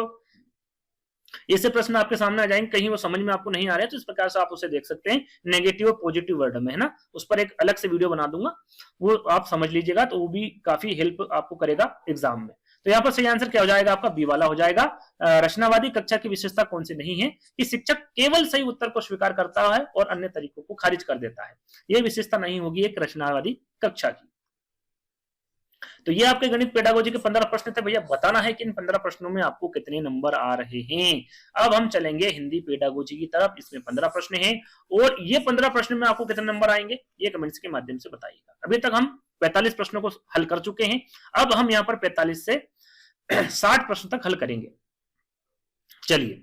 ऐसे प्रश्न आपके सामने आ जाएंगे, कहीं वो समझ में आपको नहीं आ रहे, तो इस प्रकार से आप उसे देख सकते हैं नेगेटिव और पॉजिटिव वर्ड में, है ना। उस पर एक अलग से वीडियो बना दूंगा, वो आप समझ लीजिएगा, तो वो भी काफी हेल्प आपको करेगा एग्जाम में। तो यहाँ पर सही आंसर क्या हो जाएगा आपका, बी वाला हो जाएगा। रचनावादी कक्षा की विशेषता कौन सी नहीं है कि शिक्षक केवल सही उत्तर को स्वीकार करता है और अन्य तरीकों को खारिज कर देता है। यह विशेषता नहीं होगी एक रचनावादी कक्षा की। तो ये आपके गणित पेडागोजी के 15 प्रश्न थे। भैया बताना है कि इन 15 प्रश्नों में आपको कितने नंबर आ रहे हैं। अब हम चलेंगे हिंदी पेडागोजी की तरफ। इसमें 15 प्रश्न हैं और ये 15 प्रश्न में आपको कितने नंबर आएंगे ये कमेंट्स के माध्यम से बताइएगा। अभी तक हम 45 प्रश्नों को हल कर चुके हैं। अब हम यहाँ पर 45 से 60 प्रश्न तक हल करेंगे। चलिए,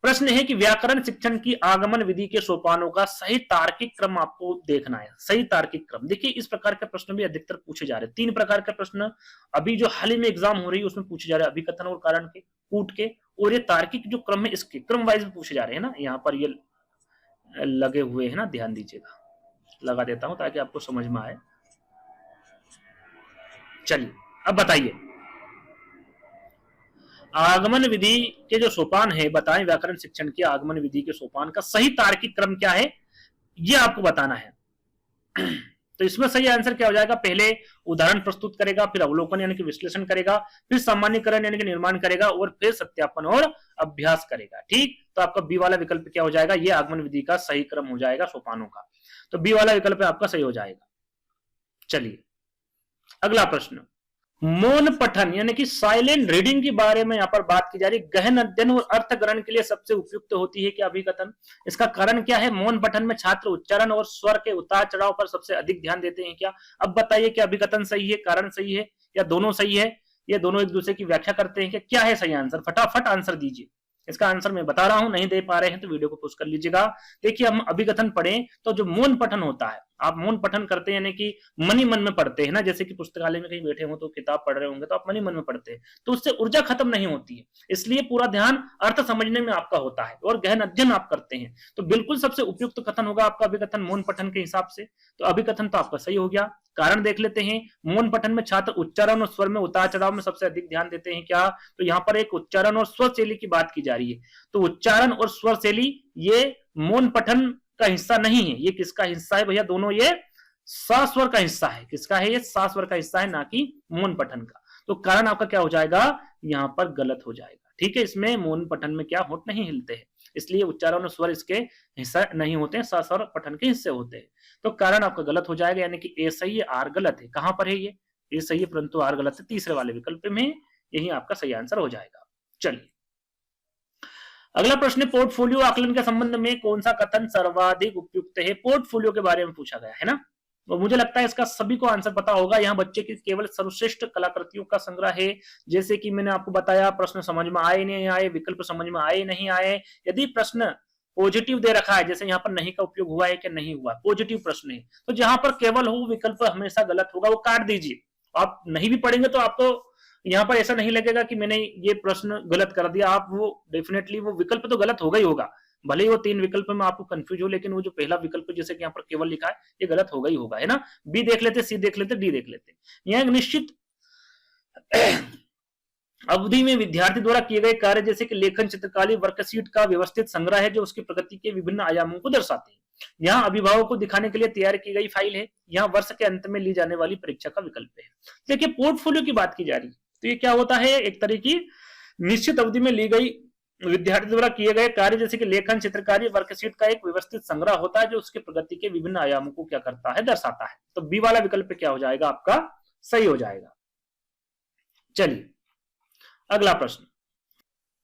प्रश्न है कि व्याकरण शिक्षण की आगमन विधि के सोपानों का सही तार्किक क्रम आपको देखना है। सही तार्किक क्रम, देखिए इस प्रकार के प्रश्न भी अधिकतर पूछे जा रहे हैं। 3 प्रकार के प्रश्न अभी जो हाल ही में एग्जाम हो रही है उसमें पूछे जा रहे हैं, अभिकथन और कारण के, कूट के, और ये तार्किक जो क्रम है इसके क्रम वाइज पूछे जा रहे हैं ना। यहाँ पर ये लगे हुए हैं ना, ध्यान दीजिएगा, लगा देता हूं ताकि आपको समझ में आए। चलिए अब बताइए, आगमन विधि के जो सोपान है, बताएं व्याकरण शिक्षण की आगमन विधि के सोपान का सही तार्किक क्रम क्या है, ये आपको बताना है। तो इसमें सही आंसर क्या हो जाएगा, पहले उदाहरण प्रस्तुत करेगा, फिर अवलोकन यानी कि विश्लेषण करेगा, फिर सामान्यीकरण यानी कि निर्माण करेगा, और फिर सत्यापन और अभ्यास करेगा। ठीक, तो आपका बी वाला विकल्प क्या हो जाएगा, ये आगमन विधि का सही क्रम हो जाएगा सोपानों का। तो बी वाला विकल्प आपका सही हो जाएगा। चलिए अगला प्रश्न, मौन पठन यानी कि साइलेंट रीडिंग के बारे में यहाँ पर बात की जा रही। गहन अध्ययन और अर्थ ग्रहण के लिए सबसे उपयुक्त होती है क्या अभिकथन। इसका कारण क्या है, मौन पठन में छात्र उच्चारण और स्वर के उतार चढ़ाव पर सबसे अधिक ध्यान देते हैं क्या। अब बताइए कि अभिकथन सही है, कारण सही है, या दोनों सही है, या दोनों एक दूसरे की व्याख्या करते हैं क्या है सही आंसर, फटाफट आंसर दीजिए। इसका आंसर मैं बता रहा हूं, नहीं दे पा रहे हैं तो वीडियो को पॉज कर लीजिएगा। देखिए हम अभिकथन पढ़ें तो जो मौन पठन होता है, आप मौन पठन करते हैं यानी कि मन ही मन में पढ़ते हैं ना, जैसे कि पुस्तकालय में कहीं बैठे हो तो किताब पढ़ रहे होंगे तो आप मन ही मन में पढ़ते हैं, तो उससे ऊर्जा खत्म नहीं होती है, इसलिए पूरा ध्यान अर्थ समझने में आपका होता है और गहन अध्ययन आप करते हैं। तो बिल्कुल सबसे उपयुक्त कथन होगा आपका अभिकथन मौन पठन के हिसाब से। तो अभिकथन तो आपका सही हो गया। कारण देख लेते हैं, मौन पठन में छात्र उच्चारण और स्वर में उतार चढ़ाव में सबसे अधिक ध्यान देते हैं क्या। तो यहाँ पर एक उच्चारण और स्वर शैली की बात की जा रही है। तो उच्चारण और स्वर शैली ये मौन पठन का हिस्सा नहीं है। ये किसका हिस्सा है भैया, दोनों ये सास्वर का हिस्सा है। किसका है, ये सास्वर का हिस्सा है, ना कि मौन पठन का। तो कारण आपका क्या हो जाएगा, यहाँ पर गलत हो जाएगा। ठीक है, इसमें मौन पठन में क्या होठ नहीं हिलते हैं, इसलिए उच्चारण और स्वर इसके हिस्सा नहीं होते हैं, सास्वर पठन के हिस्से होते हैं। तो कारण आपका गलत हो जाएगा, यानी कि ए सही है आर गलत है। कहां पर है ये, ए सही है परंतु आर गलत है, तीसरे वाले विकल्प में, यही आपका सही आंसर हो जाएगा। चलिए अगला प्रश्न, पोर्टफोलियो आकलन के संबंध में कौन सा कथन सर्वाधिक उपयुक्त है। पोर्टफोलियो के बारे में पूछा गया है ना, और मुझे लगता है इसका सभी को आंसर पता होगा। यहाँ बच्चे की केवल सर्वश्रेष्ठ कलाकृतियों का संग्रह है। जैसे कि मैंने आपको बताया, प्रश्न समझ में आए नहीं आए, विकल्प समझ में आए नहीं आए। यदि प्रश्न पॉजिटिव दे रखा है, जैसे यहाँ पर नहीं का उपयोग हुआ है कि नहीं हुआ, पॉजिटिव प्रश्न है, तो जहां पर केवल हो विकल्प हमेशा गलत होगा, वो काट दीजिए। आप नहीं भी पढ़ेंगे तो आपको यहाँ पर ऐसा नहीं लगेगा कि मैंने ये प्रश्न गलत कर दिया। आप वो डेफिनेटली वो विकल्प तो गलत होगा ही होगा, भले ही वो 3 विकल्प में आपको कंफ्यूज हो, लेकिन वो जो पहला विकल्प जैसे कि यहाँ पर केवल लिखा है ये गलत होगा ही होगा, है ना। बी देख लेते, सी देख लेते, डी देख लेते। यहाँ एक निश्चित अवधि में विद्यार्थी द्वारा किए गए कार्य जैसे कि लेखन, चित्रकारी, वर्कशीट का व्यवस्थित संग्रह है जो उसकी प्रगति के विभिन्न आयामों को दर्शाते हैं। यहाँ अभिभावक को दिखाने के लिए तैयार की गई फाइल है। यहाँ वर्ष के अंत में ली जाने वाली परीक्षा का विकल्प है। देखिए पोर्टफोलियो की बात की जा रही है, तो ये क्या होता है, एक तरह की निश्चित अवधि में ली गई विद्यार्थी द्वारा किए गए कार्य जैसे कि लेखन, चित्रकारी, वर्कशीट का एक व्यवस्थित संग्रह होता है जो उसके प्रगति के विभिन्न आयामों को क्या करता है, दर्शाता है। तो बी वाला विकल्प क्या हो जाएगा, आपका सही हो जाएगा। चलिए अगला प्रश्न,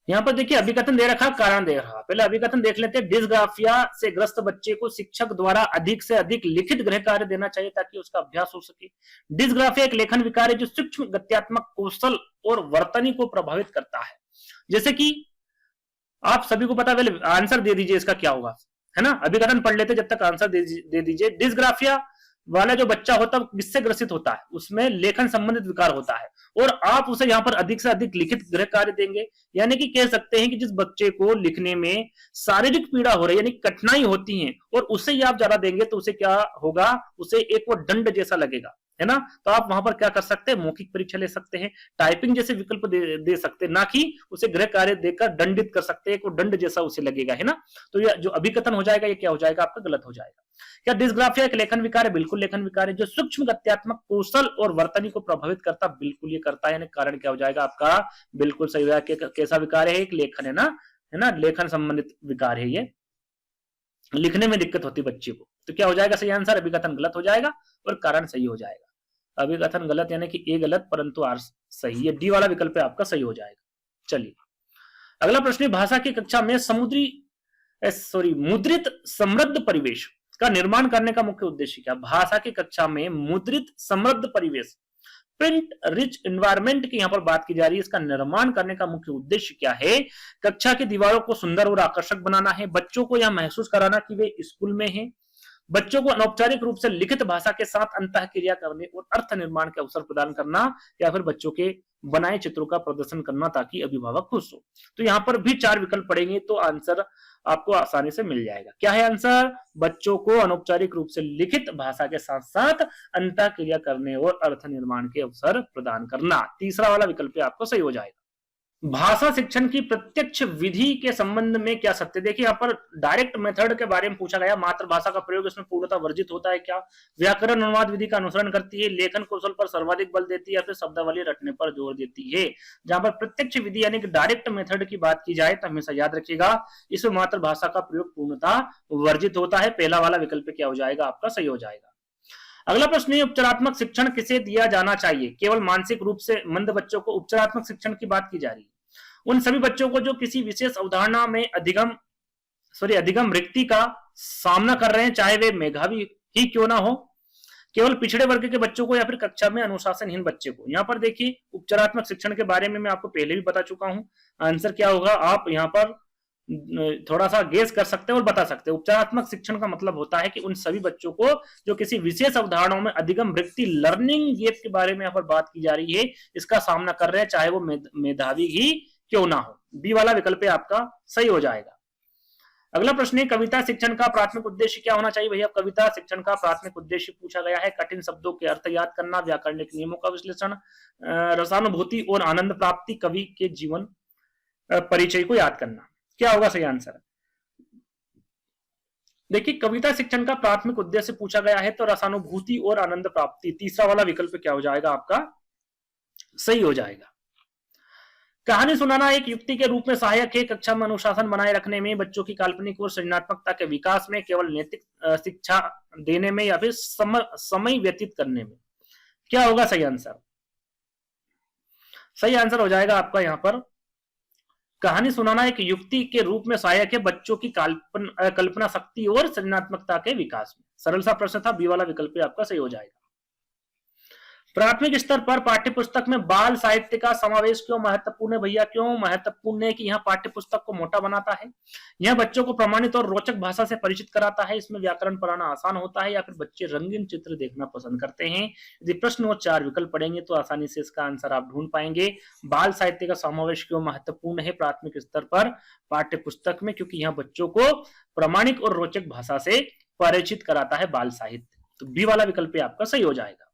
यहाँ पर देखिए अभिकथन दे रखा, कारण दे रखा। पहले अभिकथन देख लेते हैं। डिस्ग्राफिया से ग्रस्त बच्चे को शिक्षक द्वारा अधिक से अधिक लिखित गृह कार्य देना चाहिए ताकि उसका अभ्यास हो सके। डिस्ग्राफिया एक लेखन विकार है जो सूक्ष्म गत्यात्मक कौशल और वर्तनी को प्रभावित करता है। जैसे कि आप सभी को पता, पहले आंसर दे दीजिए इसका क्या होगा, है ना। अभिकथन पढ़ लेते जब तक आंसर दे दीजिए। डिस्ग्राफिया वाला जो बच्चा होता है किससे ग्रसित होता है, उसमें लेखन संबंधित विकार होता है, और आप उसे यहाँ पर अधिक से अधिक लिखित गृह कार्य देंगे। यानी कि कह सकते हैं कि जिस बच्चे को लिखने में शारीरिक पीड़ा हो रही है, यानी कठिनाई होती है, और उसे ही आप ज्यादा देंगे तो उसे क्या होगा, उसे एक वो दंड जैसा लगेगा, है ना। तो आप वहां पर क्या कर सकते हैं, मौखिक परीक्षा ले सकते हैं, टाइपिंग जैसे विकल्प दे सकते हैं, ना कि उसे गृह कार्य देकर दंडित कर सकते हैं, वो दंड जैसा उसे लगेगा, है ना। तो ये जो अभिकथन हो जाएगा ये क्या हो जाएगा आपका, गलत हो जाएगा। क्या डिस्ग्राफिया एक लेखन विकार है? बिल्कुल लेखन विकार है। जो सूक्ष्म गत्यात्मक कौशल और वर्तनी को प्रभावित करता, बिल्कुल ये करता है, यानी कारण क्या हो जाएगा आपका, बिल्कुल सही है। कैसा विकार है, एक लेखन है ना, लेखन संबंधित विकार है ये, लिखने में दिक्कत होती बच्चे को। तो क्या हो जाएगा सही आंसर, अभिकथन गलत हो जाएगा और कारण सही हो जाएगा। अभिकथन गलत यानी कि ए गलत परंतु आर सही, ये डी वाला विकल्प आपका सही हो जाएगा। चलिए अगला प्रश्न, भाषा की कक्षा में मुद्रित समृद्ध परिवेश का निर्माण करने का मुख्य उद्देश्य क्या? भाषा की कक्षा में मुद्रित समृद्ध परिवेश, प्रिंट रिच एनवायरनमेंट की यहां पर बात की जा रही है, इसका निर्माण करने का मुख्य उद्देश्य क्या है? कक्षा की दीवारों को सुंदर और आकर्षक बनाना है, बच्चों को यह महसूस कराना कि वे स्कूल में हैं, बच्चों को अनौपचारिक रूप से लिखित भाषा के साथ अंतः क्रिया करने और अर्थ निर्माण के अवसर प्रदान करना, या फिर बच्चों के बनाए चित्रों का प्रदर्शन करना ताकि अभिभावक खुश हो। तो यहाँ पर भी 4 विकल्प पड़ेंगे तो आंसर आपको आसानी से मिल जाएगा। क्या है आंसर? बच्चों को अनौपचारिक रूप से लिखित भाषा के साथ साथ अंतः क्रिया करने और अर्थ निर्माण के अवसर प्रदान करना, तीसरा वाला विकल्प आपको सही हो जाएगा। भाषा शिक्षण की प्रत्यक्ष विधि के संबंध में क्या सत्य? देखिए यहाँ पर डायरेक्ट मेथड के बारे में पूछा गया, मातृभाषा का प्रयोग इसमें पूर्णतः वर्जित होता है क्या, व्याकरण अनुवाद विधि का अनुसरण करती है, लेखन कौशल पर सर्वाधिक बल देती है, या फिर शब्दावली रटने पर जोर देती है। जहां पर प्रत्यक्ष विधि यानी कि डायरेक्ट मेथड की बात की जाए तो हमेशा याद रखिएगा इसमें मातृभाषा का प्रयोग पूर्णतः वर्जित होता है। पहला वाला विकल्प क्या हो जाएगा आपका, सही हो जाएगा। अगला प्रश्न है, उपचारात्मक शिक्षण किसे दिया जाना चाहिए? केवल मानसिक रूप से मंद बच्चों को उपचारात्मक शिक्षण की बात की जा रही है। उन सभी बच्चों को जो किसी विशेष अवधारणा में अधिगम रिक्ति का सामना कर रहे हैं, चाहे वे मेधावी ही क्यों ना हो, केवल पिछड़े वर्ग के बच्चों को, या फिर कक्षा में अनुशासनहीन बच्चे को। यहाँ पर देखिए उपचारात्मक शिक्षण के बारे में मैं आपको पहले भी बता चुका हूं, आंसर क्या होगा आप यहाँ पर थोड़ा सा गेस कर सकते हैं और बता सकते हैं। उपचारात्मक शिक्षण का मतलब होता है कि उन सभी बच्चों को जो किसी विशेष अवधारणाओं में अधिगम वृत्ति लर्निंग गैप के बारे में यहाँ पर बात की जा रही है, इसका सामना कर रहे हैं, चाहे वो मेधावी ही क्यों ना हो। बी वाला विकल्प आपका सही हो जाएगा। अगला प्रश्न है, कविता शिक्षण का प्राथमिक उद्देश्य क्या होना चाहिए? भैया कविता शिक्षण का प्राथमिक उद्देश्य पूछा गया है कठिन शब्दों के अर्थ याद करना, व्याकरणिक नियमों का विश्लेषण, रसानुभूति और आनंद प्राप्ति, कवि के जीवन परिचय को याद करना। क्या होगा सही आंसर? देखिए कविता शिक्षण का प्राथमिक उद्देश्य पूछा गया है तो रसानुभूति और आनंद प्राप्ति, तीसरा वाला विकल्प क्या हो जाएगा आपका, सही हो जाएगा। कहानी सुनाना एक युक्ति के रूप में सहायक है, कक्षा में अनुशासन बनाए रखने में, बच्चों की काल्पनिक और सृजनात्मकता के विकास में, केवल नैतिक शिक्षा देने में, या फिर समय व्यतीत करने में। क्या होगा सही आंसर? सही आंसर हो जाएगा आपका यहाँ पर, कहानी सुनाना एक युक्ति के रूप में सहायक है बच्चों की कल्पना शक्ति और सृजनात्मकता के विकास में। सरल सा प्रश्न था, बी वाला विकल्प आपका सही हो जाएगा। प्राथमिक स्तर पर पाठ्यपुस्तक में बाल साहित्य का समावेश क्यों महत्वपूर्ण है? भैया क्यों महत्वपूर्ण है कि यह पाठ्यपुस्तक को मोटा बनाता है, यह बच्चों को प्रमाणित और रोचक भाषा से परिचित कराता है, इसमें व्याकरण पढ़ाना आसान होता है, या फिर बच्चे रंगीन चित्र देखना पसंद करते हैं। यदि प्रश्न और 4 विकल्प पढ़ेंगे तो आसानी से इसका आंसर आप ढूंढ पाएंगे। बाल साहित्य का समावेश क्यों महत्वपूर्ण है प्राथमिक स्तर पर पाठ्यपुस्तक में? क्योंकि यह बच्चों को प्रामाणिक और रोचक भाषा से परिचित कराता है बाल साहित्य। तो बी वाला विकल्प आपका सही हो जाएगा।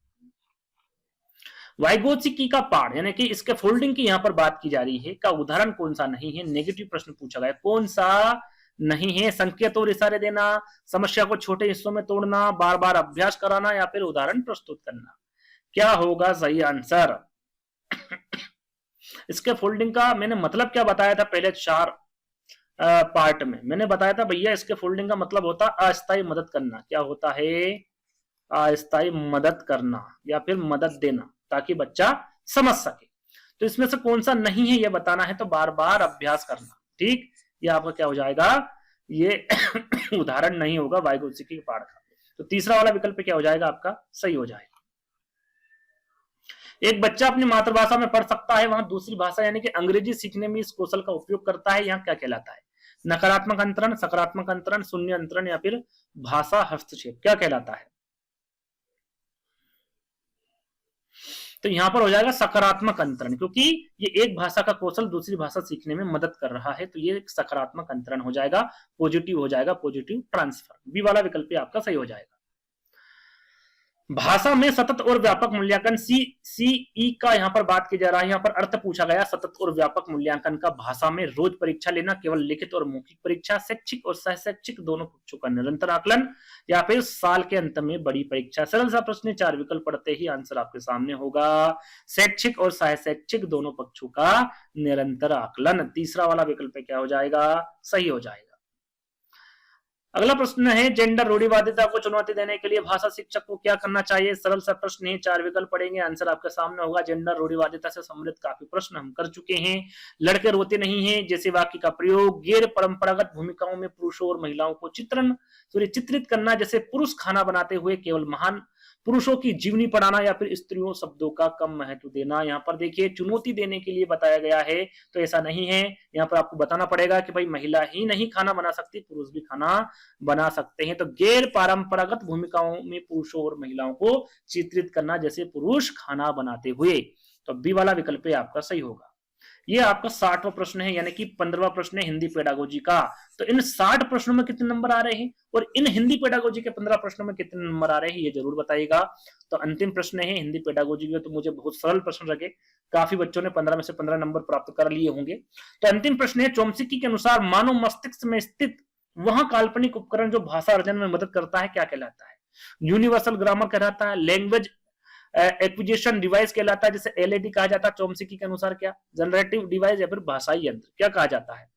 वाइगोत्स्की का पाठ यानी कि इसके फोल्डिंग की यहाँ पर बात की जा रही है, का उदाहरण कौन सा नहीं है? नेगेटिव प्रश्न पूछा गया, कौन सा नहीं है? संकेत और इशारे देना, समस्या को छोटे हिस्सों में तोड़ना, बार बार अभ्यास कराना, या फिर उदाहरण प्रस्तुत करना। क्या होगा सही आंसर? इसके फोल्डिंग का मैंने मतलब क्या बताया था पहले 4 पार्ट में? मैंने बताया था भैया इसके फोल्डिंग का मतलब होता अस्थायी मदद करना। क्या होता है? अस्थायी मदद करना या फिर मदद देना ताकि बच्चा समझ सके। तो इसमें से कौन सा नहीं है ये बताना है, तो बार बार अभ्यास करना। ठीक, ये आपका क्या हो जाएगा? ये उदाहरण नहीं होगा वाइगोत्स्की के पाठ का। तो तीसरा वाला विकल्प क्या हो जाएगा आपका? सही हो जाएगा। एक बच्चा अपनी मातृभाषा में पढ़ सकता है, वहां दूसरी भाषा यानी कि अंग्रेजी सीखने में इस कौशल का उपयोग करता है, यहाँ क्या कहलाता है? नकारात्मक अंतरण, सकारात्मक अंतरण, शून्य अंतरण, या फिर भाषा हस्तक्षेप, क्या कहलाता है? तो यहां पर हो जाएगा सकारात्मक अंतरण, क्योंकि ये एक भाषा का कौशल दूसरी भाषा सीखने में मदद कर रहा है, तो ये एक सकारात्मक अंतरण हो जाएगा, पॉजिटिव हो जाएगा, पॉजिटिव ट्रांसफर। बी वाला विकल्प आपका सही हो जाएगा। भाषा में सतत और व्यापक मूल्यांकन, सीई का यहाँ पर बात की जा रहा है, यहाँ पर अर्थ पूछा गया सतत और व्यापक मूल्यांकन का। भाषा में रोज परीक्षा लेना, केवल लिखित और मौखिक परीक्षा, शैक्षिक और सहशैक्षिक दोनों पक्षों का निरंतर आकलन, या फिर साल के अंत में बड़ी परीक्षा। सरल सा प्रश्न, 4 विकल्प पढ़ते ही आंसर आपके सामने होगा, शैक्षिक और सहशैक्षिक दोनों पक्षों का निरंतर आकलन। तीसरा वाला विकल्प क्या हो जाएगा, सही हो जाएगा। अगला प्रश्न है, जेंडर रूढ़िवादिता को चुनौती देने के लिए भाषा शिक्षक को क्या करना चाहिए। सरल सा प्रश्न है, 4 विकल्प पढ़ेंगे, आंसर आपके सामने होगा। जेंडर रूढ़िवादिता से संबंधित काफी प्रश्न हम कर चुके हैं। लड़के रोते नहीं हैं जैसे वाक्य का प्रयोग, गैर परंपरागत भूमिकाओं में पुरुषों और महिलाओं को चित्रित करना, जैसे पुरुष खाना बनाते हुए केवल महान पुरुषों की जीवनी पढ़ाना, या फिर स्त्रियों शब्दों का कम महत्व देना। यहाँ पर देखिए चुनौती देने के लिए बताया गया है, तो ऐसा नहीं है। यहाँ पर आपको बताना पड़ेगा कि भाई महिला ही नहीं खाना बना सकती, पुरुष भी खाना बना सकते हैं। तो गैर पारंपरागत भूमिकाओं में पुरुषों और महिलाओं को चित्रित करना, जैसे पुरुष खाना बनाते हुए। तो बी वाला विकल्प आपका सही होगा। ये आपका 60वां प्रश्न है, यानी कि 15वां प्रश्न है हिंदी पेडागोजी का। तो इन 60 प्रश्नों में कितने नंबर आ रहे हैं और इन हिंदी पेडागोजी के 15 प्रश्नों में कितने नंबर आ रहे हैं, ये जरूर बताइएगा। तो अंतिम प्रश्न है हिंदी पेडागोजी में, तो मुझे बहुत सरल प्रश्न लगे, काफी बच्चों ने 15 में से 15 नंबर प्राप्त कर लिए होंगे। तो अंतिम प्रश्न है, चोम्स्की के अनुसार मानव मस्तिष्क में स्थित वह काल्पनिक उपकरण जो भाषा अर्जन में मदद करता है क्या कहलाता है। यूनिवर्सल ग्रामर कहलाता है, लैंग्वेज एक्विजिशन डिवाइस कहलाता है, जैसे एलएडी कहा जाता है। चोम्स्की के अनुसार क्या, जनरेटिव डिवाइस या फिर भाषाई यंत्र क्या कहा जाता है।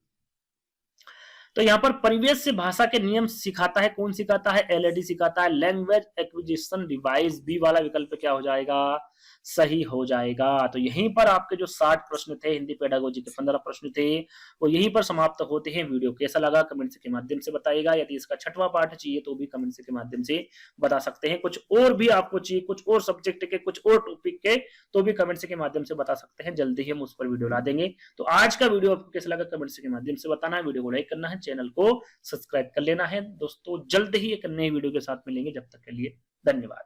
तो यहाँ पर परिवेश से भाषा के नियम सिखाता है, कौन सिखाता है, एलएडी सिखाता है। लैंग्वेज एक्विजिशन डिवाइस, बी वाला विकल्प क्या हो जाएगा, सही हो जाएगा। तो यहीं पर आपके जो 60 प्रश्न थे हिंदी पेडागोजी के 15 प्रश्न थे वो यहीं पर समाप्त होते हैं। वीडियो कैसा लगा कमेंट्स के माध्यम से बताइएगा। यदि इसका 6वां पार्ट चाहिए तो भी कमेंट्स के माध्यम से बता सकते हैं। कुछ और भी आपको चाहिए, कुछ और सब्जेक्ट के, कुछ और टॉपिक के, तो भी कमेंट्स के माध्यम से बता सकते हैं। जल्दी ही हम उस पर वीडियो ला देंगे। तो आज का वीडियो आपको कैसा लगा कमेंट्स के माध्यम से बताना है। वीडियो को लाइक करना है, चैनल को सब्सक्राइब कर लेना है। दोस्तों जल्द ही एक नई वीडियो के साथ मिलेंगे, जब तक के लिए धन्यवाद।